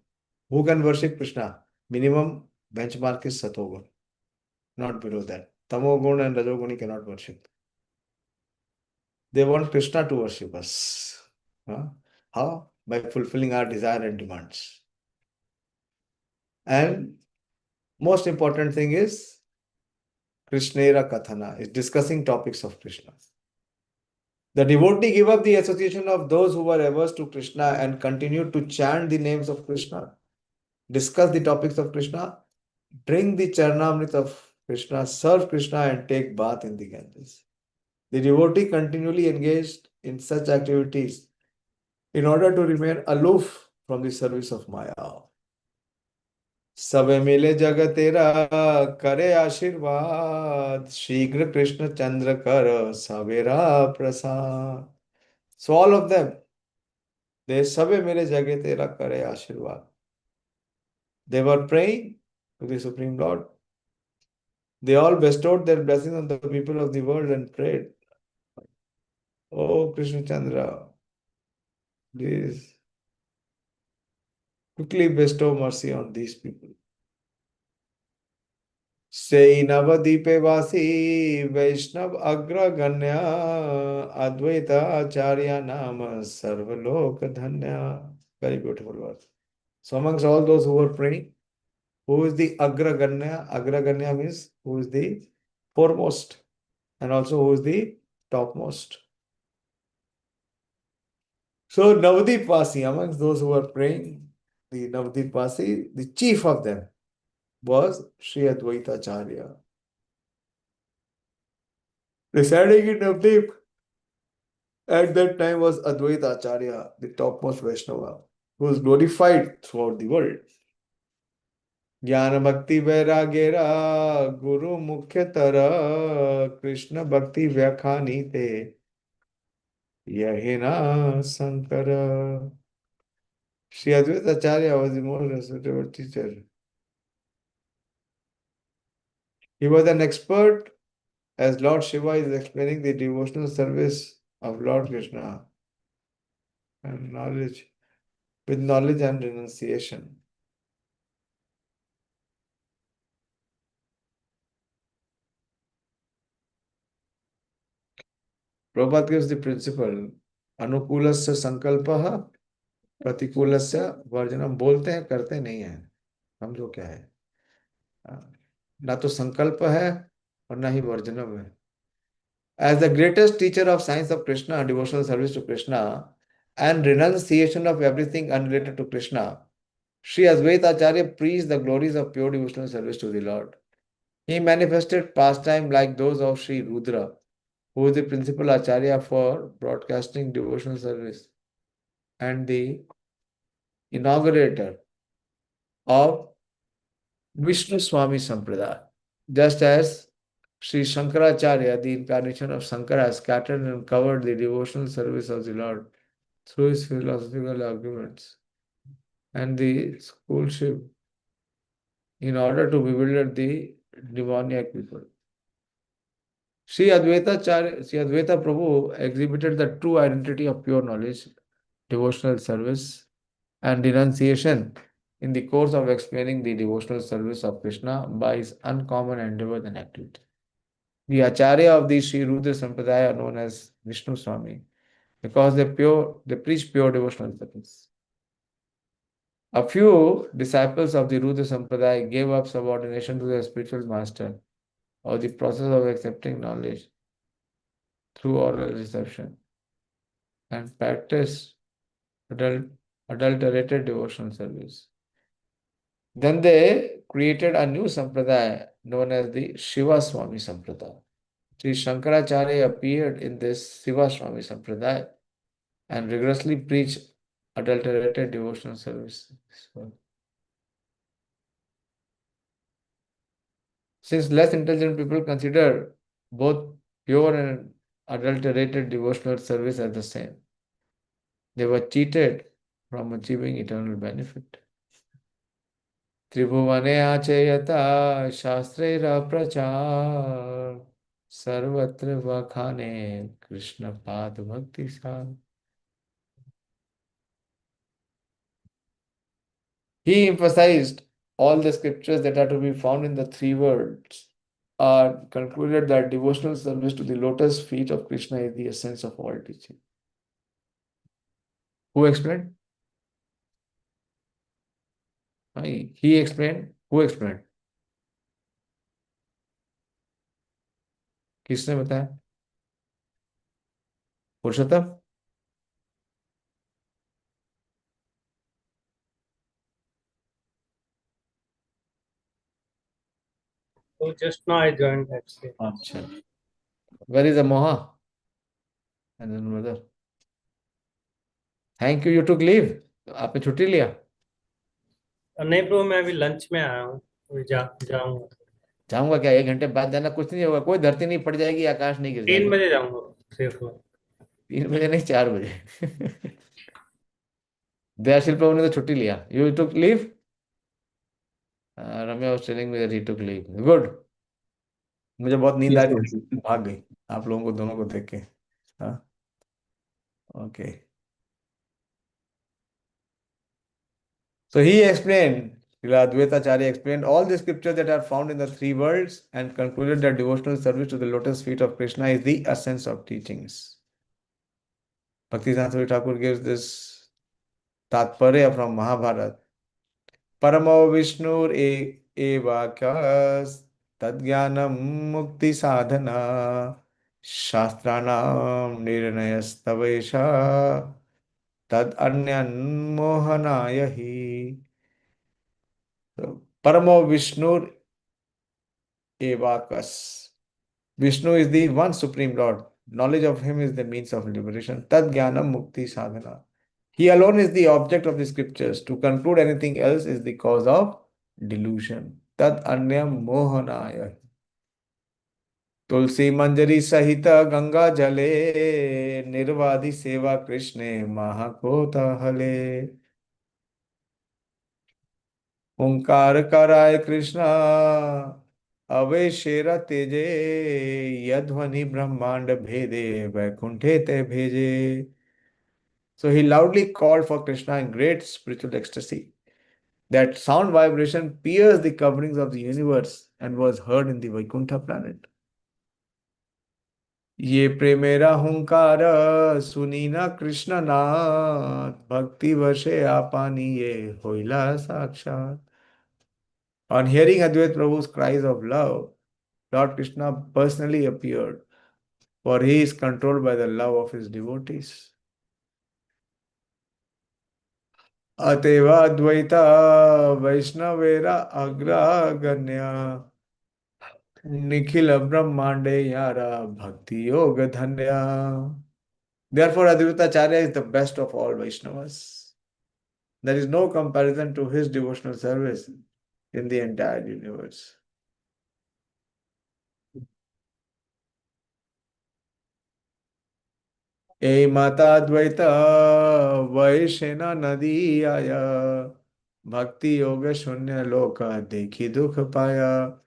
Who can worship Krishna? Minimum benchmark is Satoguna. Not below that. Tamoguna and Rajoguni cannot worship. They want Krishna to worship us. How? By fulfilling our desire and demands. And most important thing is Krishnera Kathana, is discussing topics of Krishna. The devotee give up the association of those who were averse to Krishna and continued to chant the names of Krishna, discuss the topics of Krishna, drink the Charnamrit of Krishna, serve Krishna and take bath in the Ganges. The devotee continually engaged in such activities in order to remain aloof from the service of Maya. सबे मिले जग तेरा करे आशीर्वाद शीघ्र कृष्ण चंद्र कर सवेरा प्रसाद. So all of them, they सबे मिले जग तेरा करे आशीर्वाद. They were praying to the Supreme Lord. They all bestowed their blessings on the people of the world and prayed, "Oh Krishna Chandra, please quickly bestow mercy on these people." Sei Navadipe Vasi Vaishnav Agraganya Advaita Acharya Nama Sarvaloka Dhanya. Very beautiful verse. So amongst all those who were praying, who is the Agraganya? Agraganya means who is the foremost and also who is the topmost. So Navadip Vasi, amongst those who were praying, the Navadip Vasi, the chief of them was Sri Advaita Acharya. Residing in Navadip at that time was Advaita Acharya, the topmost Vaishnava, who was glorified throughout the world. Jnana Bhakti Vairagera Guru Mukhya Tara Krishna Bhakti Vyakhani Te Yahina Sankara. Sri Advaita Acharya was the most respectable teacher. He was an expert, as Lord Shiva is explaining the devotional service of Lord Krishna and with knowledge and renunciation. Prabhupada gives the principle, Anukulasya Sankalpaha, Pratikulasya Varjanam. बोलते हैं करते नहीं हैं, समझो क्या है. ना तो संकल्प है और ना ही वर्जनम है. As the greatest teacher of science of Krishna, devotional service to Krishna, and renunciation of everything unrelated to Krishna, Sri Advaita Acharya preached the glories of pure devotional service to the Lord. He manifested pastime like those of Sri Rudra, who is the principal Acharya for broadcasting devotional service and the inaugurator of Vishnu Swami Sampradaya. Just as Sri Shankaracharya, the incarnation of Shankara, scattered and covered the devotional service of the Lord through his philosophical arguments and the schoolship in order to bewilder the demoniac people. Sri Advaita Prabhu exhibited the true identity of pure knowledge, devotional service, and renunciation in the course of explaining the devotional service of Krishna by his uncommon endeavors and activity. The Acharya of the Sri Rudra Sampradaya are known as Vishnu Swami because they preach pure devotional service. A few disciples of the Rudra Sampradaya gave up subordination to their spiritual master or the process of accepting knowledge through oral reception and practiced adulterated devotional service. Then they created a new sampradaya known as the Shiva Swami Sampradaya. Sri Shankaracharya appeared in this Shiva Swami Sampradaya and rigorously preached adulterated devotional service. Since less intelligent people consider both pure and adulterated devotional service as the same, they were cheated from achieving eternal benefit. त्रिभुवने आचयता शास्त्रैर प्रचार सर्वत्र वखाने कृष्ण पाद भक्ति सार. He emphasized all the scriptures that are to be found in the three worlds are concluded that devotional service to the lotus feet of Krishna is the essence of all teaching. Who explained? He explained. Who explained? किसने बताया? पुरुषोत्तम?
So just now I joined actually.
अच्छा. Where is the Moha? And then mother. Thank you. You took leave. आपने छुट्टी लिया?
नहीं bro, मैं अभी lunch में आया हूँ, जाऊंगा.
जाऊंगा क्या? 1 घंटे बाद जाना, कुछ नहीं होगा, कोई धरती नहीं फट जाएगी, आकाश नहीं गिर
3
जाएगा.
बजे जाऊंगा सिर्फ.
3 बजे नहीं, 4 बजे. दयाशील प्रभु ने तो छुट्टी लिया. You took leave? Ramya was telling me that he took leave. Good. मुझे बहुत नींद आ रही थी, भाग गई आप लोगों को दोनों को देख के. हाँ, okay. So he explained, Advaitacharya explained all the scriptures that are found in the three worlds and concluded that devotional service to the lotus feet of Krishna is the essence of teachings. Bhakti-Siddhanta Thakur gives this Tatparya from Mahabharata. Paramo Vishnur evakas tadgyanam mukti sadhana shastranam nirnayastavesha tad anyan mohanayahi. So, Paramo Vishnu Evakas. Vishnu is the one Supreme Lord. Knowledge of Him is the means of liberation. Tad Jnanam Mukti Sadhana. He alone is the object of the scriptures. To conclude anything else is the cause of delusion. Tad Anyam Mohanaya. Tulsi Manjari Sahita Ganga Jale Nirvadi Seva Krishne Mahakota Hale. ओंकार कराय कृष्णा अवेशेरा तेजे यध्वनि ब्रह्मांड भेदे वैकुंठे ते भेजे. So he loudly called for Krishna in great spiritual ecstasy. That sound vibration pierced the coverings of the universe and was heard in the Vaikuntha planet. ये प्रेमेरा हुंकार सुनी ना कृष्ण नाथ भक्ति वशे आपानी ये होइला साक्षात. On hearing Advaita Prabhu's cries of love, Lord Krishna personally appeared, for he is controlled by the love of his devotees. Ateva Advaita Vaishnavera Agraganya Nikhila Brahmande Yara Bhakti Yoga Dhanya. Therefore, Advaita Acharya is the best of all Vaishnavas. There is no comparison to his devotional service in the entire universe. ए माता द्वैत वैशेना नदी आया भक्ति योग शून्य लोक देखी दुख पाया.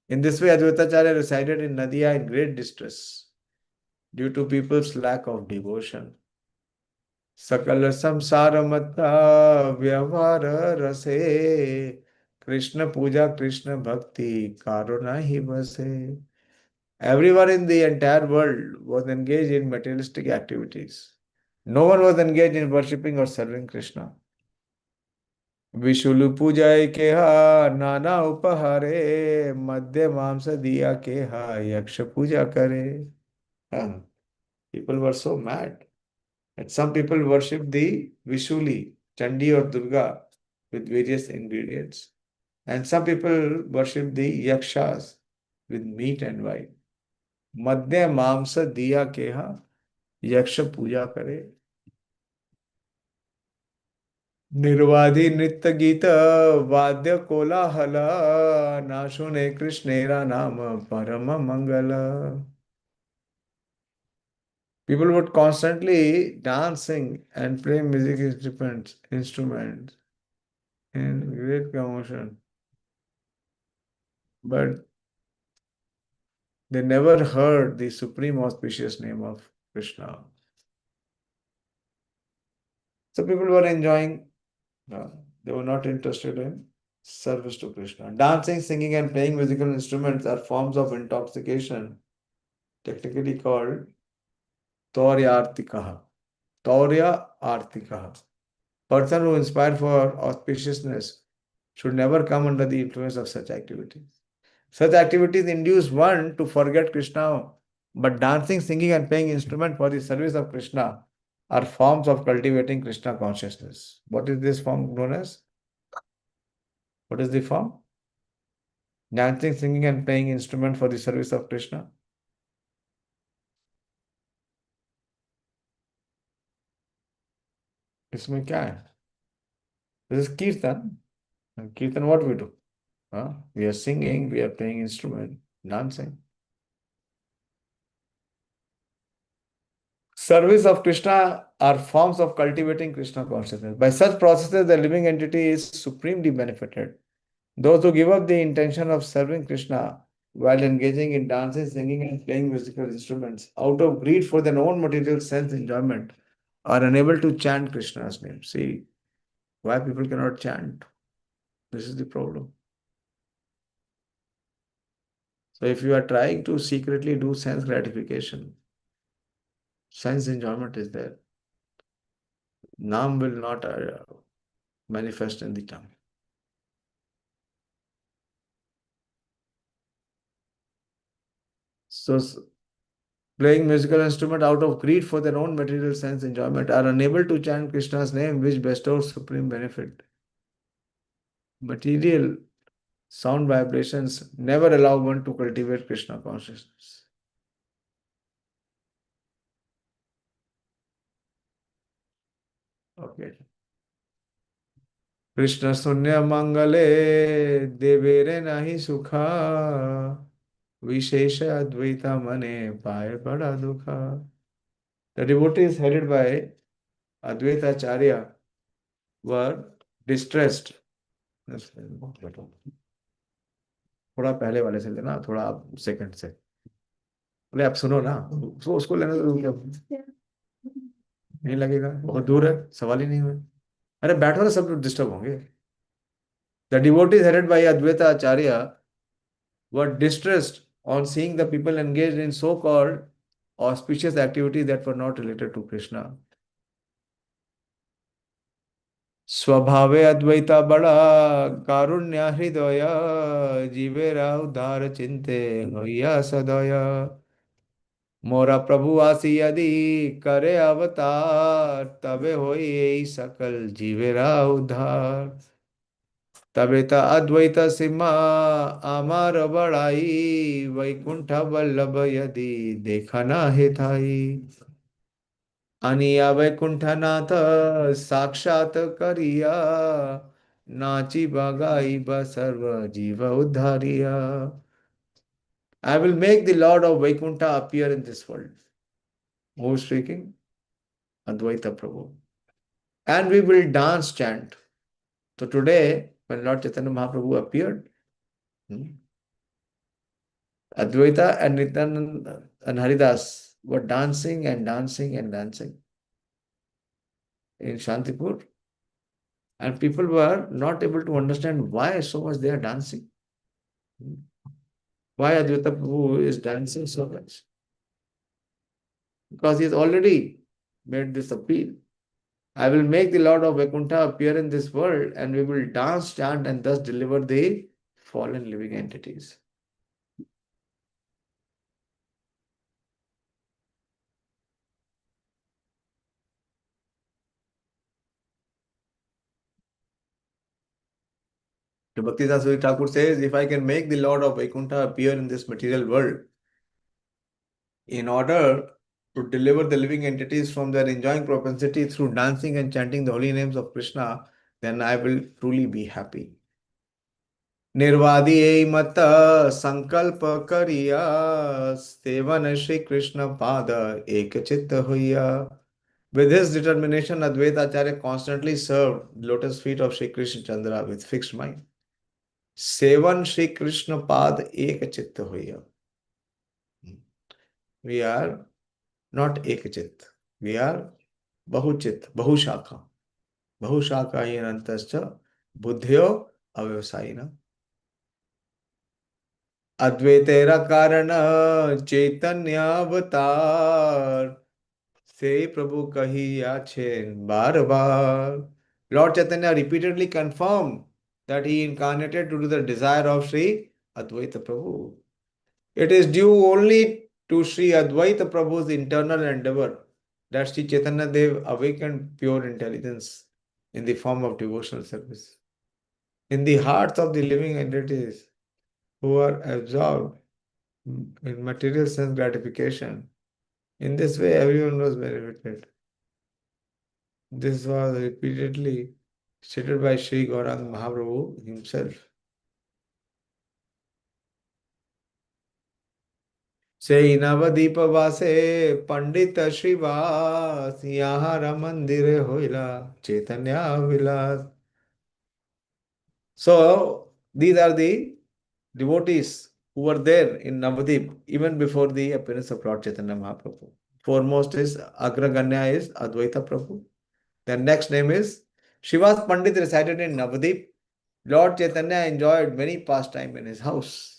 In this way, Advaitacharya resided in Nadia in great distress due to people's lack of devotion. सकल संसार मत्ता व्यवहार रसे कृष्ण पूजा कृष्ण भक्ति कारुणा ही बसे. Everyone in the entire world was engaged in materialistic activities. No one was engaged in worshipping or serving Krishna. विशुलु पूजाय केहा नाना उपहारे मध्य मांस दिया केहा यक्ष पूजा करे. Huh. People were so mad. And some people worship the Vishuli, Chandi or Durga with various ingredients. And some people worship the Yakshas with meat and wine. मध्य मांस दिया केहा यक्ष पूजा करे. निर्वाधि नृत्य गीत वाद्य कोलाहल ना सुने कृष्णेरा नाम परम मंगल. People would constantly dancing and play music instruments in great commotion, but they never heard the supreme auspicious name of Krishna. So people were enjoying, they were not interested in service to Krishna. Dancing, singing, and playing musical instruments are forms of intoxication, technically called Taurya Artikaha. Person who inspired for auspiciousness should never come under the influence of such activities. Such activities induce one to forget Krishna, but dancing, singing, and playing instrument for the service of Krishna are forms of cultivating Krishna consciousness. What is this form known as? What is the form? Dancing, singing, and playing instrument for the service of Krishna. इसमें क्या है? This is kirtan. And kirtan, what we do? We are singing, we are playing instrument, dancing. Service of Krishna are forms of cultivating Krishna consciousness. By such processes, the living entity is supremely benefited. Those who give up the intention of serving Krishna while engaging in dancing, singing, and playing musical instruments out of greed for their own material sense enjoyment are unable to chant Krishna's name. See why people cannot chant. This is the problem. So if you are trying to secretly do sense gratification, sense enjoyment is there. Naam will not manifest in the tongue. So playing musical instrument out of greed for their own material sense enjoyment are unable to chant Krishna's name, which bestows supreme benefit. Material sound vibrations never allow one to cultivate Krishna consciousness. Okay. Krishna sunya mangale devere nahi sukha vishesha advaita mane paye bada dukha. The devotees headed by Advaita Acharya were distressed. थोड़ा पहले वाले से लेना, थोड़ा आप second से. बोले आप सुनो ना, उसको लेना तो क्या नहीं लगेगा, बहुत दूर है, सवाल ही नहीं हुए. अरे बैठो ना, सब डिस्टर्ब होंगे. The devotees headed by Advaita Acharya were distressed on seeing the people engaged in so-called auspicious activities that were not related to Krishna. स्वभावे Advaita बड़ा कारुण्य हृदय जीवेरा उद्धार चिंते होइया सदय. मोरा प्रभु आसी यदि करे अवतार तबे होई यही सकल जीवेरा उद्धार. तबे त अद्वैत सीमा आमार बड़ाई वैकुंठ वल्लभ यदि देखना हे थाई. अनिया वैकुंठनाथ साक्षात करिया नाची बगाई सर्व जीव उद्धारिया. I will make the Lord of Vaikuntha appear in this world. Who is speaking? Advaita Prabhu. And we will dance chant. So today, when Lord Chaitanya Mahaprabhu appeared, Advaita and Nityananda and Haridas were dancing and dancing and dancing. in Shantipur, and people were not able to understand why so much they are dancing. Why Advaita Prabhu is dancing so much? Because he has already made this appeal. I will make the Lord of Vaikuntha appear in this world, and we will dance, chant, and thus deliver the fallen living entities. So Bhakti Thakur says, if I can make the Lord of Vaikuntha appear in this material world, in order to deliver the living entities from their enjoying propensity through dancing and chanting the holy names of Krishna, then I will truly be happy. निर्वादी मत संकल्प करिया seven Shri Krishna पाद एक चित्त होइया. With his determination, Advaita Acharya constantly served the lotus feet of Sri Krishna Chandra with fixed mind. Sevan Sri Krishna Pad Ek Chitta Hoya. We are not Ekachit. We are Bahuchit, Bahushaka. Bahushaka Yanantascha Buddhyo Avyavasayina. Advaitera Karana Chaitanya Avatar. Say Prabhu Kahiya Chen Bar Bar. Lord Chaitanya repeatedly confirmed that he incarnated due to the desire of Sri Advaita Prabhu. It is due only to Sri Advaita Prabhu's internal endeavor that Sri Chaitanya Dev awakened pure intelligence in the form of devotional service. In the hearts of the living entities who are absorbed in material sense gratification, in this way everyone was benefited. This was repeatedly stated by Sri Gaurang Mahaprabhu himself. Say Navadip Vase Pandit Srivas Yahara Mandire Hoila Chaitanya Vilas. So these are the devotees who were there in Navadip even before the appearance of Lord Chaitanya Mahaprabhu. Foremost is Agraganya is Advaita Prabhu. Their next name is Srivas Pandit resided in Navadip. Lord Chaitanya enjoyed many pastime in his house.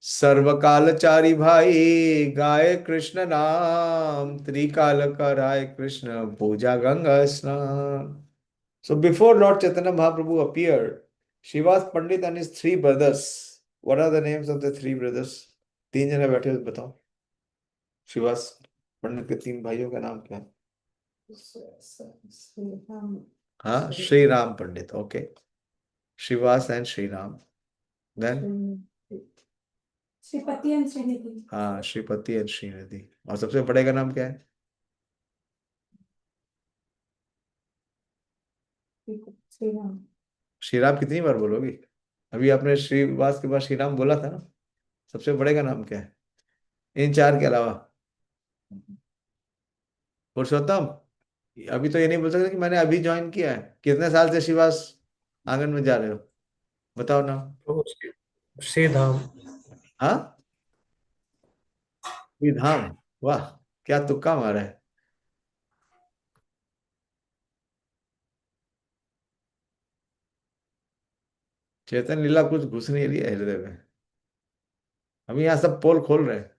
सर्वकालचारी भाई गाए कृष्ण नाम त्रिकाल कराए कृष्ण पूजा गंगा स्नान. So before Lord Chaitanya Mahaprabhu appeared, Srivas Pandit and his three brothers. What are the names of the three brothers? तीन जने बैठे हो बताओ. Srivas पंडित के तीन भाइयों का नाम क्या है? हाँ, Sri Ram Pandit. Okay. Srivas and Sri Ram. Then
Shripati and Shrinidhi.
हाँ, श्रीपति एंड श्रीनिधि. और सबसे बड़े का नाम क्या है?
श्रीराम.
श्रीराम कितनी बार बोलोगी? अभी आपने श्रीवास के बाद श्रीराम बोला था ना. सबसे बड़े का नाम क्या है इन चार के अलावा? पुरुषोत्तम. अभी तो ये नहीं बोल सकते कि मैंने अभी ज्वाइन किया है. कितने साल से श्रीवास आंगन में जा रहे हो? बताओ ना.
श्रीधाम.
हाँ, श्रीधाम. वाह, क्या तुक्का मारा है. चेतन लीला कुछ घुस नहीं रही है हृदय में. हम यहाँ सब पोल खोल रहे हैं.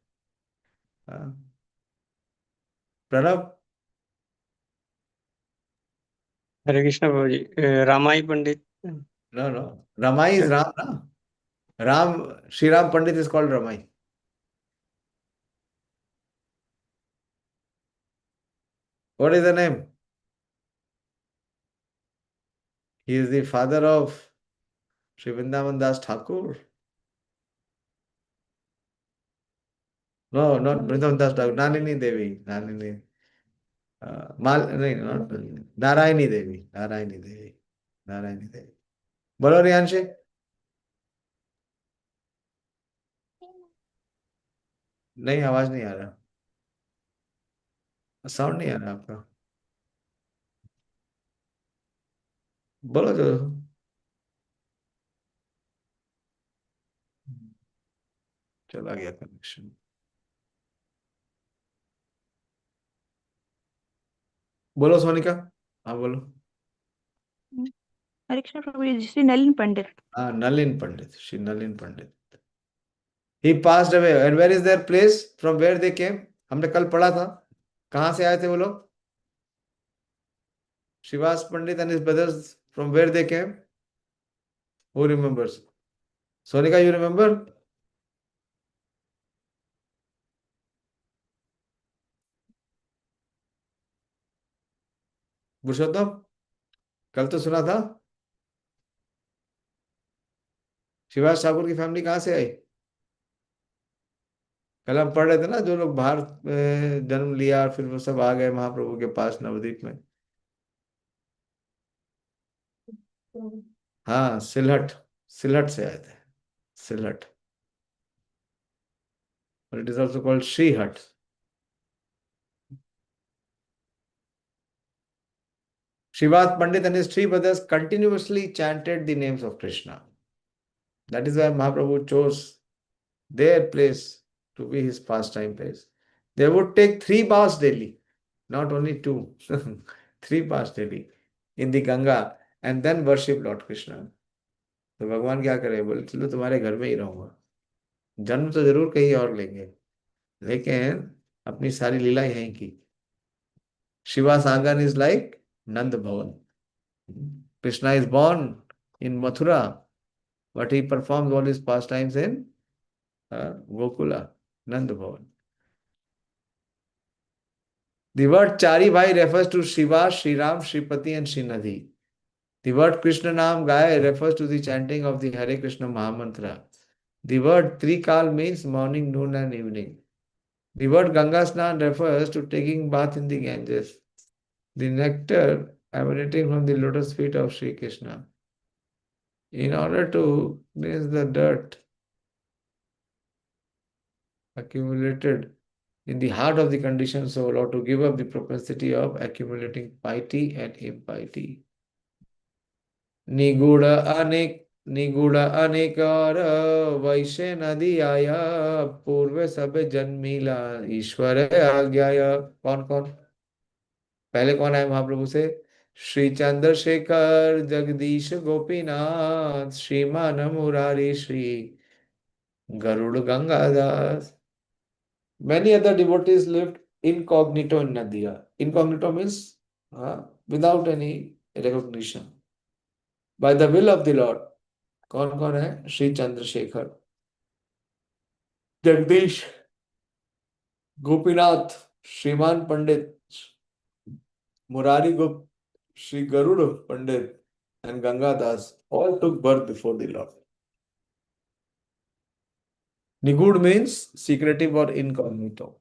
हाँ. Pranav.
Hare Krishna Prabhuji. Ramai Pandit.
No, no. Ramai is Ram, na? Ram, Sri Ram Pandit is called Ramai. What is the name? He is the father of Sri Vrindavan Das Thakur. No, not Vrindavan Das Thakur. Nanini Devi. Nanini. No, not Narayani Devi. Narayani Devi. Narayani Devi. बोलो रियांशे. नहीं, आवाज नहीं आ रहा. Sound नहीं आ रहा आपका. बोलो जो. चला गया कनेक्शन. बोलो सोनिका, हाँ बोलो।
Hare Krishna Prabhuji, Sri Nalin Pandit.
हाँ, नलिन पंडित, श्री नलिन पंडित। He passed away. And where is their place? From where they came? हमने कल पढ़ा था, कहाँ से आए थे वो लोग? Srivas Pandit and his brothers, from where they came? Who remembers? Sonika, you remember? पुरुषोत्तम, कल तो सुना था, शिवाज ठाकुर की फैमिली कहाँ से आई? कल हम पढ़ रहे थे ना, जो लोग बाहर जन्म लिया और फिर वो सब आ गए महाप्रभु के पास नवद्वीप में। हाँ, सिलहट, सिलहट से आए थे, सिलहट, और it is also called Srihat. Srivas Pandit and his three brothers continuously chanted the names of Krishna. That is why Mahaprabhu chose their place to be his pastime place. They would take 3 baths daily, not only 2, 3 baths daily in the Ganga and then worship Lord Krishna. तो भगवान क्या करे, बोले चलो तुम्हारे घर में ही रहूंगा, जन्म तो जरूर कहीं और लेंगे लेकिन अपनी सारी लीला यहीं की। Shiva's Angan is like Nand Bhavan. Krishna is born in Mathura, but he performs all his pastimes in Gokula, Nand Bhavan. The word Chari Bhai refers to Shiva, Sri Ram, Sripati and Srinadhi. The word Krishna Nam Gai refers to the chanting of the Hare Krishna Mahamantra. The word Trikal means morning, noon and evening. The word Ganga Snan refers to taking bath in the Ganges. The nectar emanating from the lotus feet of Sri Krishna. In order to cleanse the dirt accumulated in the heart of the conditioned soul, or to give up the propensity of accumulating piety and impiety. Niguda anekar vaishe nadiyaya purve sabe janmila ईश्वर आज्ञाया। कौन कौन? पहले कौन आए महाप्रभु से? श्री चंद्रशेखर, जगदीश गोपीनाथ, श्रीमान Murari, Shri Garuda Gangadas. Many other devotees lived incognito in Nadia. Incognito means without any recognition. By the will of the Lord. कौन कौन है? श्री चंद्रशेखर, जगदीश, गोपीनाथ, श्रीमान पंडित, Murari Gupt, Sri Garuda Pandit, and Ganga Das all took birth before the Lord. Nigud means secretive or incognito.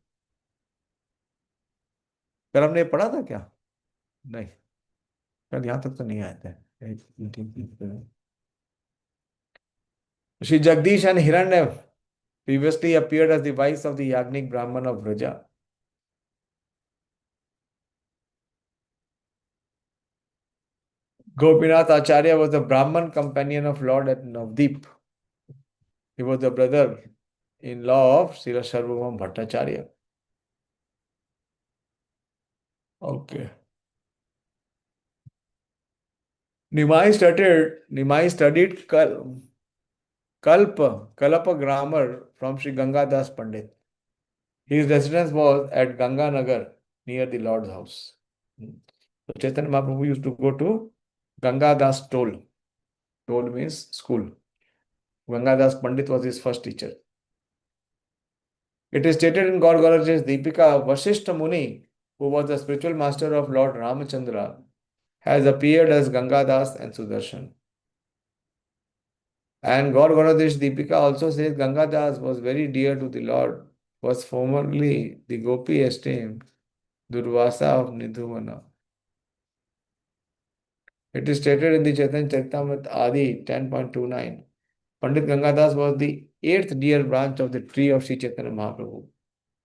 कल हमने पढ़ा था क्या? नहीं, कल यहाँ तक तो नहीं आए थे. Shri Jagdish and Hiranyav previously appeared as the wives of the Yagnik Brahman of Vraja. Gopinath Acharya was the Brahman companion of Lord at Navdeep. He was the brother-in-law of Srila Sarvabhauma Bhattacharya. Okay. Nimai studied Kalpa grammar from Sri Gangadas Pandit. His residence was at Ganga Nagar near the Lord's house. So Chaitanya Mahaprabhu used to go to Gangadas Toll. Toll means school. Gangadas Pandit was his first teacher. It is stated in Gaur Gauraja's Deepika, Vasishta Muni, who was the spiritual master of Lord Ramachandra, has appeared as Gangadas and Sudarshan. And Gaur Gauraja's Deepika also says Gangadas was very dear to the Lord, was formerly the Gopi esteemed Durvasa of Nidhuvana. It is stated in the Chaitanya Charitamrita Adi 10.29. Pandit Gangadas was the 8th dear branch of the tree of Sri Chaitanya Mahaprabhu.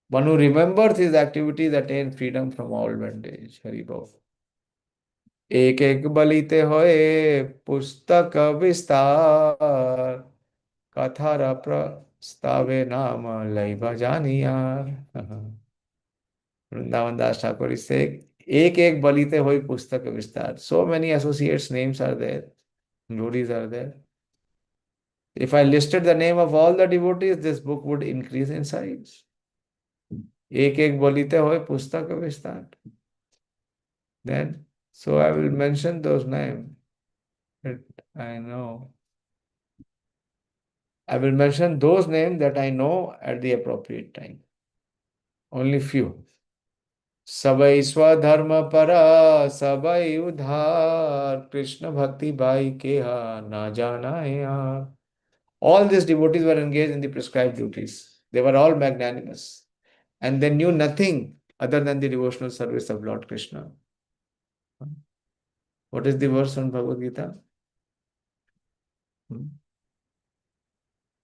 One who remembers his activities attains freedom from all bondage. Hari Bol. एक एक बलिते होए पुस्तक विस्तार कथार प्रस्तावे नाम लय भजानिया. Vrindavan Das Thakur is saying, एक एक बलिते होई पुस्तक विस्तार. So many associates names are there, devotees are there. If I listed the name of all the devotees, this book would increase in size. एक एक बलिते होई पुस्तक विस्तार. Then, so I will mention those names that I know. I will mention those names that I know at the appropriate time. Only few. सबई स्वधर्म पर सबई उधार कृष्ण भक्ति बाई के ना जाना है यार. All these devotees were engaged in the prescribed duties. They were all magnanimous. And they knew nothing other than the devotional service of Lord Krishna. What is the verse on Bhagavad Gita?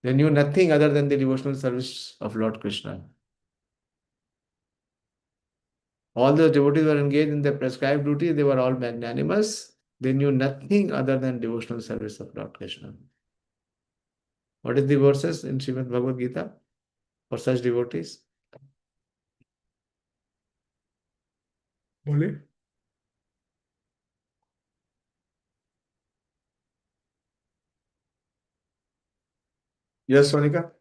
They knew nothing other than the devotional service of Lord Krishna. All the devotees were engaged in their prescribed duty. They were all magnanimous. They knew nothing other than devotional service of Lord Krishna. What is the verses in Srimad Bhagavad Gita for such devotees? Only? Yes, Sonika?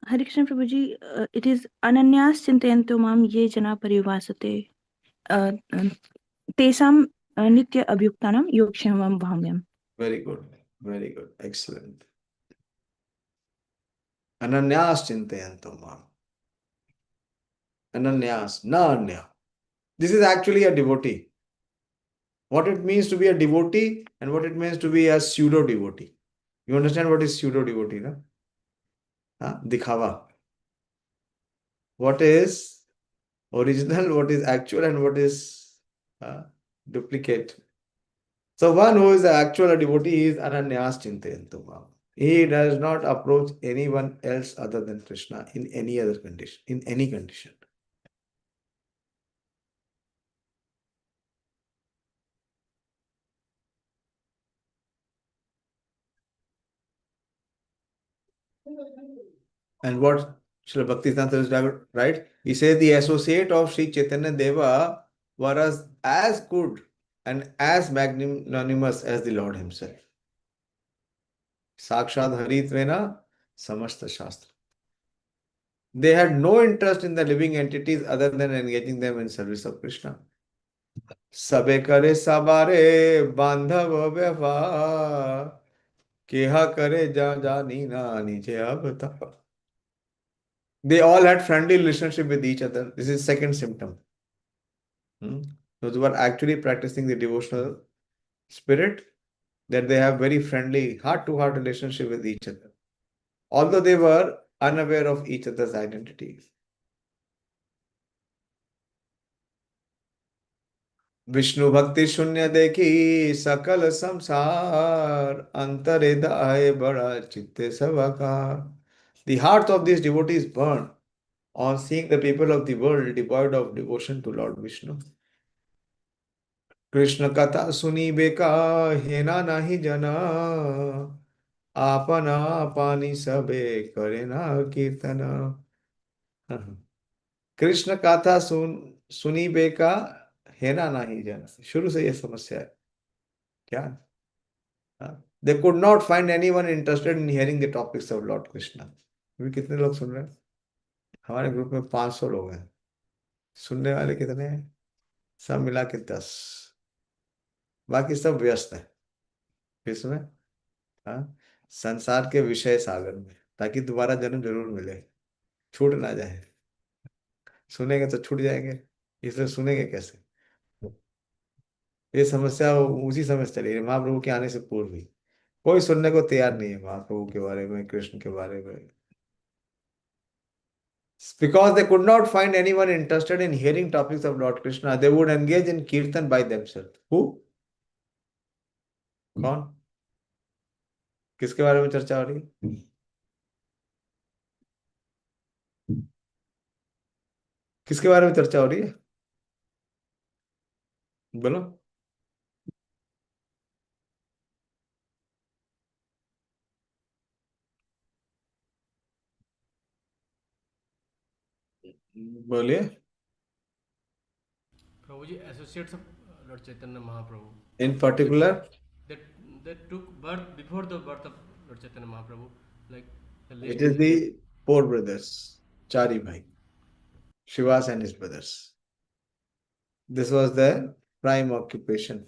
Hare Krishna Prabhuji, it is ananyas chintayanto mam ye jana parivasate tesam nitya abhyuktanam yokshamam bhamyam.
Very good. Very good. Excellent. Ananyas chintayanto mam. Ananyas, na anya. This is actually a devotee. What it means to be a devotee and what it means to be a pseudo devotee. You understand what is pseudo devotee, no? Dikhava. What is original, what is actual, and what is duplicate. So one who is the actual devotee is ananyas chintayanto mam. He does not approach anyone else other than Krishna in any other condition, in any condition. And what Srila Bhaktisiddhanta is right? He says the associate of Sri Chaitanya Deva was as good and as magnanimous as the Lord himself. Sakshad Haritvena Samasta Shastra. They had no interest in the living entities other than engaging them in service of Krishna. Sabe kare sabare bandhav vyavahar keha kare jani na nije abta. They all had friendly relationship with each other. This is second symptom. Those who are actually practicing the devotional spirit, that they have very friendly, heart-to-heart relationship with each other. Although they were unaware of each other's identities. Vishnu Bhakti Shunya Dekhi Sakal Samsar Antare Daye Bada Chitte Savaka. The hearts of these devotees burn on seeing the people of the world devoid of devotion to Lord Vishnu. Krishna कथा सुनी बेका हेना नाही जना आपना पानी सबे करे ना कीर्तन. कृष्ण कथा सुनी बेका हेना नाही जना. शुरू से यह समस्या है क्या. They could not find anyone interested in hearing the topics of Lord Krishna. अभी कितने लोग सुन रहे हैं. हमारे ग्रुप में 500 लोग हैं. सुनने वाले कितने हैं. सब मिला के 10. बाकी सब व्यस्त है किसमें. संसार के विषय सागर में, ताकि दोबारा जन्म जरूर मिले, छूट ना जाए. सुनेंगे तो छूट जाएंगे, इसलिए सुनेंगे कैसे. ये समस्या उसी समय से चली रही महाप्रभु के आने से पूर्व ही. कोई सुनने को तैयार नहीं है महाप्रभु के बारे में, कृष्ण के बारे में. Because they could not find anyone interested in hearing topics of Lord Krishna, they would engage in kirtan by themselves. Who? कौन. किसके बारे में चर्चा हो रही है. किसके बारे में चर्चा हो रही है बोलो. बोलिए.
Prabhuji, associates of Lord Chaitanya Mahaprabhu,
In particular,
that took birth before the birth of Lord Chaitanya Mahaprabhu, like the list
it is the four brothers, Chari Bhai, Shivas and his brothers. This was their prime occupation.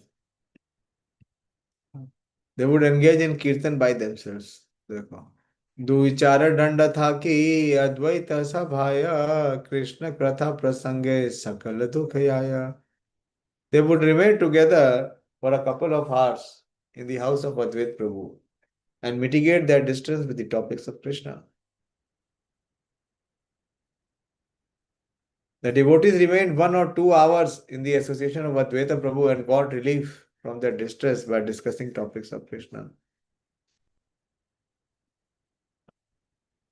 They would engage in kirtan by themselves. देखो, दुविचार दंड था कि अद्वैत सभाया कृष्ण कथा प्रसंगे सकल दुख आया. They would remain together for a couple of hours in the house of Advait Prabhu and mitigate their distress with the topics of Krishna. The devotees remained 1 or 2 hours in the association of Advaita Prabhu and got relief from their distress by discussing topics of Krishna.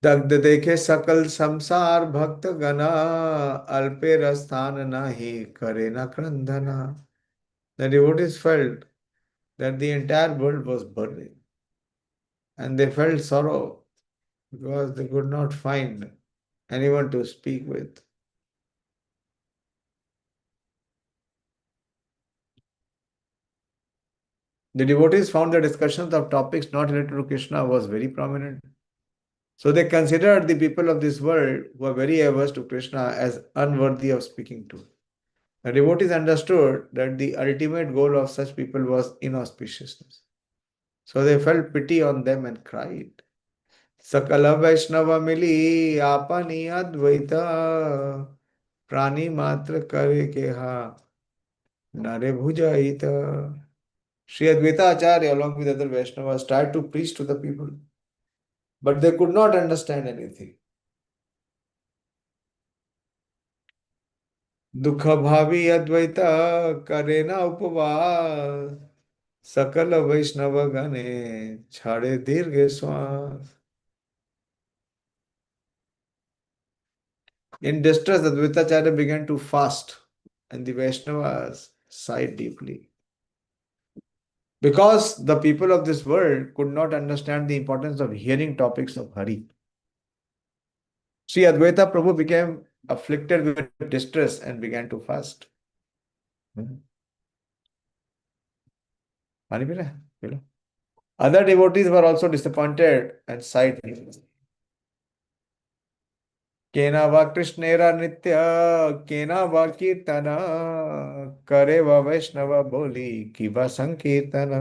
दग्ध देखे सकल संसार भक्त गना अल्पे रस्थान नाही करे न क्रंदना. The devotees felt that the entire world was burning and they felt sorrow because they could not find anyone to speak with. The devotees found the discussions of topics not related to Krishna was very prominent. So they considered the people of this world who are very averse to Krishna as unworthy of speaking to. The devotees understood that the ultimate goal of such people was inauspiciousness. So they felt pity on them and cried. Sakala Vaishnava mili apani advaita prani matra kare keha nare bhujaita. Sri Advaita Acharya along with other Vaishnavas tried to preach to the people, but they could not understand anything. दुख भावी अद्वैत करे न उपवास सकल वैष्णव गणे छाड़े दीर्घ श्वास. In distress, Advaita Acharya began to fast, and the Vaishnavas sighed deeply. Because the people of this world could not understand the importance of hearing topics of Hari. Sri Advaita Prabhu became afflicted with distress and began to fast. Other devotees were also disappointed and sighed. केना वा कृष्णेरा नित्य केना वा कीर्तन करे वा वैष्णव बोली कि वा संकीर्तन.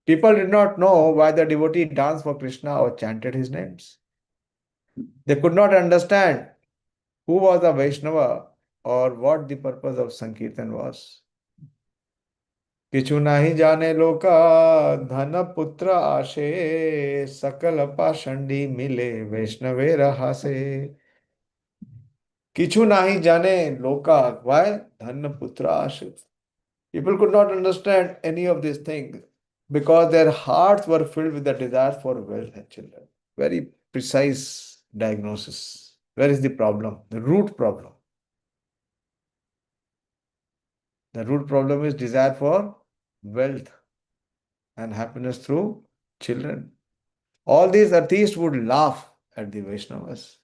People did not know why the devotee danced for Krishna or chanted his names. They could not understand who was a Vaishnava or what the purpose of Sankirtan was. किछु नाही जाने लोका धन पुत्र आशे सकल पाषंडी मिले वैष्णवे रहासे. किछु नाही जाने लोका, why? Dhanna putra ashe. People could not understand any of these things because their hearts were filled with the desire for wealth and children. Very precise diagnosis. Where is the problem? The root problem. The root problem is desire for wealth and happiness through children. All these atheists would laugh at the Vaishnavas.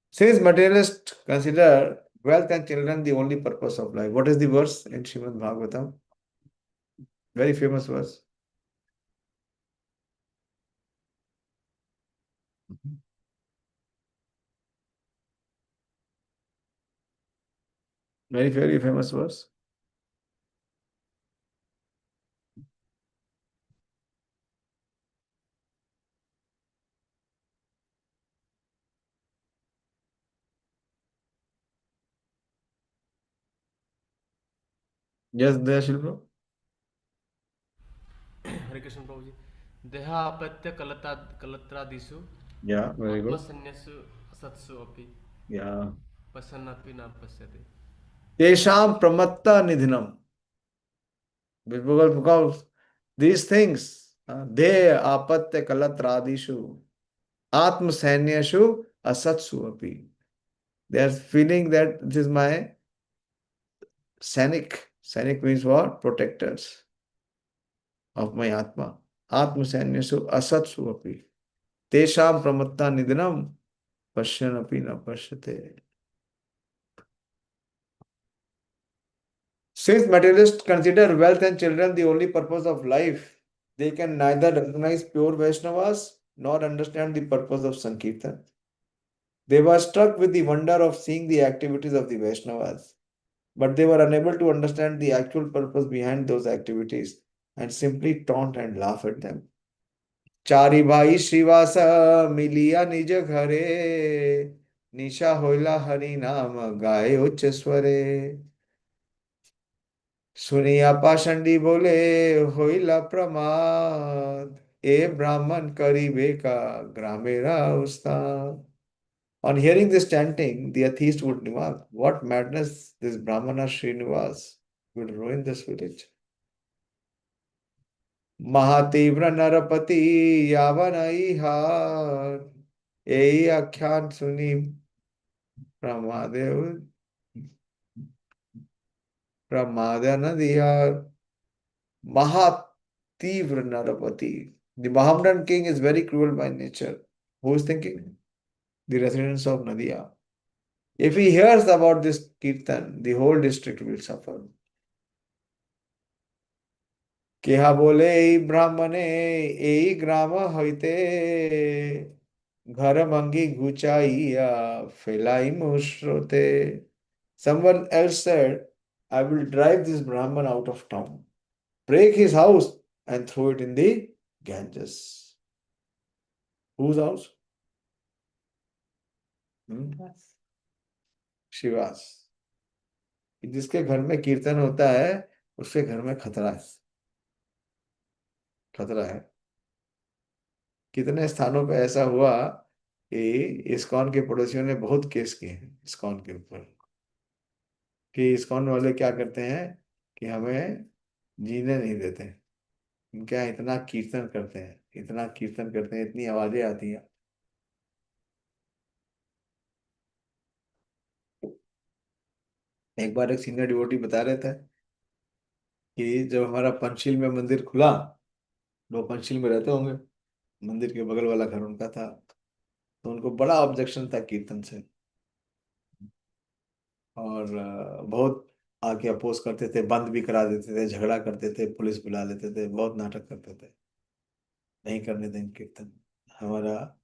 Since materialists consider wealth and children the only purpose of life. What is the verse in Srimad Bhagavatam? Very famous verse. Very, very famous verse. Yes, Dayāśīl bro.
Hare Krishna Prabhuji. Deha apatya kalatradisu
Yeah, very good.
atmasanyasu satsu api
Yeah.
pasannapi na pasyate.
Tesham pramatta nidhinam. Because these things, they apatya kalatradishu atma sainyashu asatsu api. They are feeling that this is my Sainik. Sainik means what? Protectors of my Atma. Atma Sainyashu Asatsu api. Tesham Pramatta Nidhanam पश्यन्नपि न पश्यते. Since materialists consider wealth and children the only purpose of life, they can neither recognize pure Vaishnavas nor understand the purpose of Sankirtan. They were struck with the wonder of seeing the activities of the Vaishnavas, but they were unable to understand the actual purpose behind those activities and simply taunt and laugh at them. चारी भाई श्रीवास मिलिया निज घरे निशा होइला हरि नाम गाए उच्च स्वरे सुनिया पाषंडी बोले होइला प्रमाद ए ब्राह्मण करीबे का ग्रामेरा उस्ताद. On hearing this chanting, the atheist would remark, what madness this Brahmana Srinivas will ruin this village. महातीव्र नरपति यावन हार यही आख्यान सुनी प्रमादेव प्रमादन दियार. Mahatīvra Narapati. The Mohammedan king is very cruel by nature. Who is thinking? The residents of Nadia. If he hears about this kirtan, the whole district will suffer. केहा बोले ब्राह्मणे ए ग्राम होते घर मंगी गुचाइया फैलाई मुश्रोते. Someone else said, I will drive this Brahman out of town, break his house and throw it in the Ganges. Whose house? Shivas. जिसके घर में कीर्तन होता है उसके घर में खतरा है. खतरा है. कितने स्थानों पे ऐसा हुआ कि इस्कॉन के पड़ोसियों ने बहुत केस किए हैं इस्कॉन के ऊपर कि इस्कॉन वाले क्या करते हैं कि हमें जीने नहीं देते. इनके यहाँ इतना कीर्तन करते हैं, इतना कीर्तन करते हैं, इतनी आवाजें आती हैं. एक बार एक सीनियर डिवोटी बता रहे थे कि जब हमारा पंचशील में मंदिर खुला, लोग पंचशील में रहते होंगे, मंदिर के बगल वाला घर उनका था, तो उनको बड़ा ऑब्जेक्शन था कीर्तन से और बहुत आके अपोज करते थे, बंद भी करा देते थे, झगड़ा करते थे, पुलिस बुला लेते थे, बहुत नाटक करते थे, नहीं करने देंगे कीर्तन, हमारा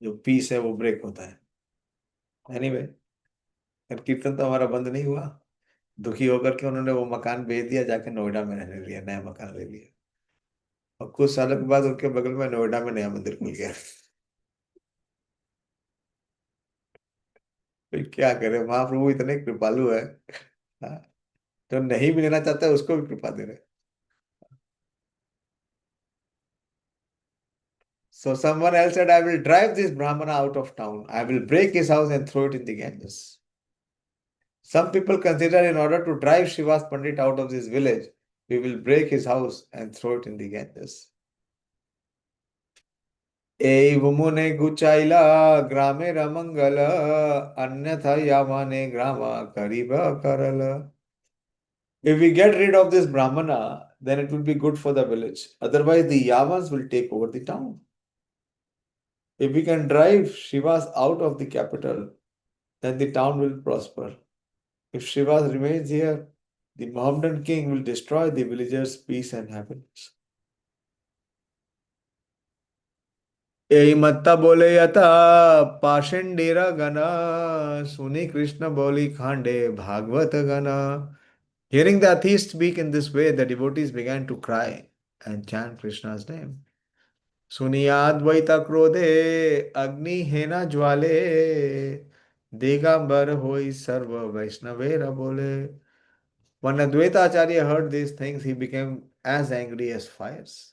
जो पीस है वो ब्रेक होता है. एनीवे, कीर्तन तो हमारा बंद नहीं हुआ. दुखी होकर के उन्होंने वो मकान बेच दिया, जाके नोएडा में रहने लिया, नया मकान ले लिया और कुछ सालों के बाद उनके बगल में नोएडा में नया मंदिर खुल गया. फिर क्या करे, महाप्रभु इतने कृपालु है, हाँ, जो नहीं भी लेना चाहता है उसको भी कृपा दे रहे. So someone else said, I will drive this Brahmana out of town. I will break his house and throw it in the Ganges. Some people consider in order to drive Shiva's Pandit out of this village, we will break his house and throw it in the Ganges. Ei vumune guchaila grame ramangala अन्यथा yamane grama kariba karala. If we get rid of this Brahmana, then it will be good for the village. Otherwise, the Yavans will take over the town. If we can drive Shivas out of the capital, then the town will prosper. If Shivas remains here, the Mohammedan king will destroy the villagers' peace and happiness. यही मत्ता बोले यथा पाषंडेरा गना सुनी कृष्ण बोली खांडे भागवत गना. Hearing the atheists speak in this way, the devotees began to cry and chant Krishna's name. सुनियाद्वैता क्रोधे अग्नि हेना ज्वाले दिगंबर होई सर्व वैष्णवेर बोले. When Advaita Acharya heard these things, he became as angry as fires.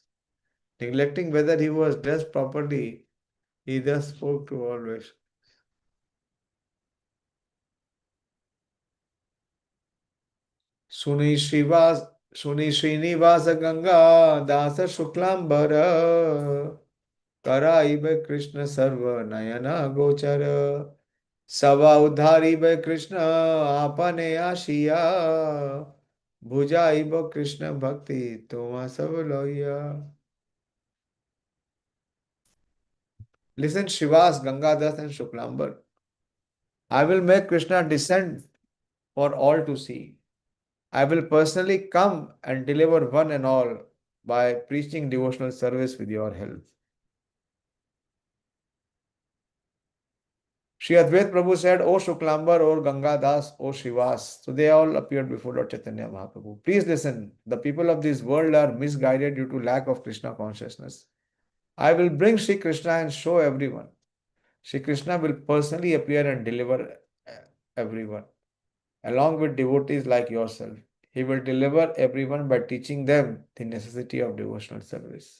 Neglecting whether he was dressed properly, he thus spoke to all Vaishnavas. सुनी श्रीनिवास गंगा दास शुक्लांबर कराइब कृष्ण सर्व नयना गोचर. सवा उद्धारी ब कृष्ण आपने आशिया भुजाइब कृष्ण भक्ति तुम सब Lohia. Listen, Shivas, Gangadhar and Shuklambar. I will make Krishna descend for all to see. I will personally come and deliver one and all by preaching devotional service with your help. Sri Advait Prabhu said, O Shuklambar, O Gangadas, O Shivas. So they all appeared before Lord Chaitanya Mahaprabhu. Please listen. The people of this world are misguided due to lack of Krishna consciousness. I will bring Sri Krishna and show everyone. Sri Krishna will personally appear and deliver everyone, along with devotees like yourself. He will deliver everyone by teaching them the necessity of devotional service.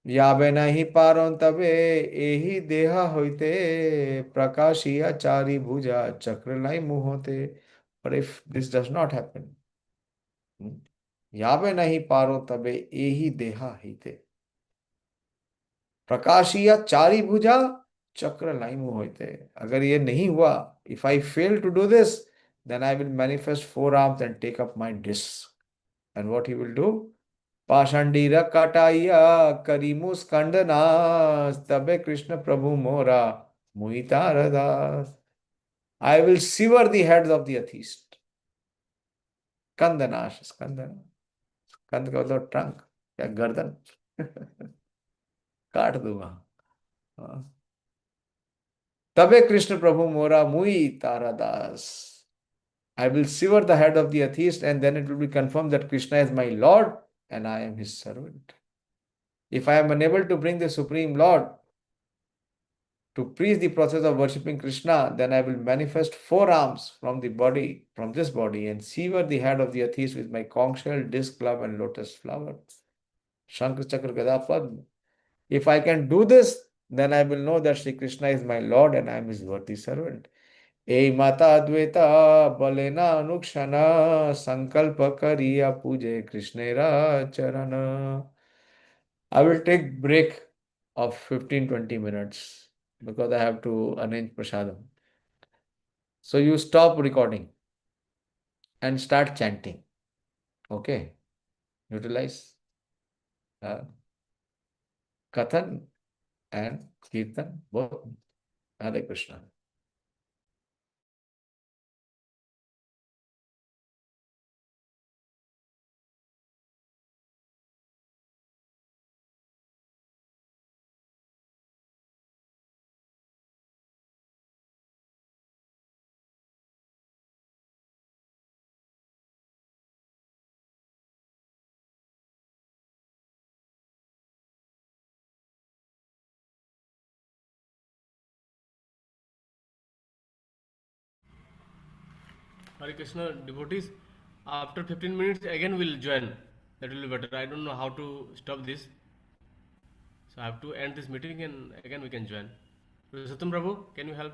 याबे नहीं पारों तबे एही देहा होइते प्रकाशिया चारि भुजा चक्र लाई मुहोते. But if this does not happen, याबे नहीं पारो तबे एही देहा होइते प्रकाशिया चारि भुजा चक्र लाई मुहोते. अगर ये नहीं हुआ, if I fail to do this, then I will manifest four arms and take up my disc. And what he will do? पाषांडीर कटाइया करीमु स्कंदनास तबे कृष्ण प्रभु मोरा मुहितारदास. I will sever the heads of the atheist. स्कंदनाश, Skandan, स्कंद का मतलब ट्रंक या गर्दन. काट दूंगा. तबे कृष्ण प्रभु मोरा मुहितारदास. I will sever the head of the atheist, and then it will be confirmed that Krishna is my Lord and I am his servant. If I am unable to bring the Supreme Lord to preach the process of worshipping Krishna, then I will manifest four arms from the body, from this body, and sever the head of the atheist with my conch shell, disc, club, and lotus flower. Shankar Chakra Gada Padma. If I can do this, then I will know that Sri Krishna is my Lord and I am his worthy servant. ए माता Advaita Baleno अनुक्षण संकल्प करिया पूजे कृष्णेरा चरण. I will take break of 15-20 minutes because I have to arrange prasadam. So you stop recording and start chanting. Okay? Utilize Kathan and Kirtan both. Hare Krishna.
Hare Krishna devotees, after 15 minutes again we'll join. That will be better. I don't know how to stop this. So I have to end this meeting and again we can join. Satam Prabhu, can you help?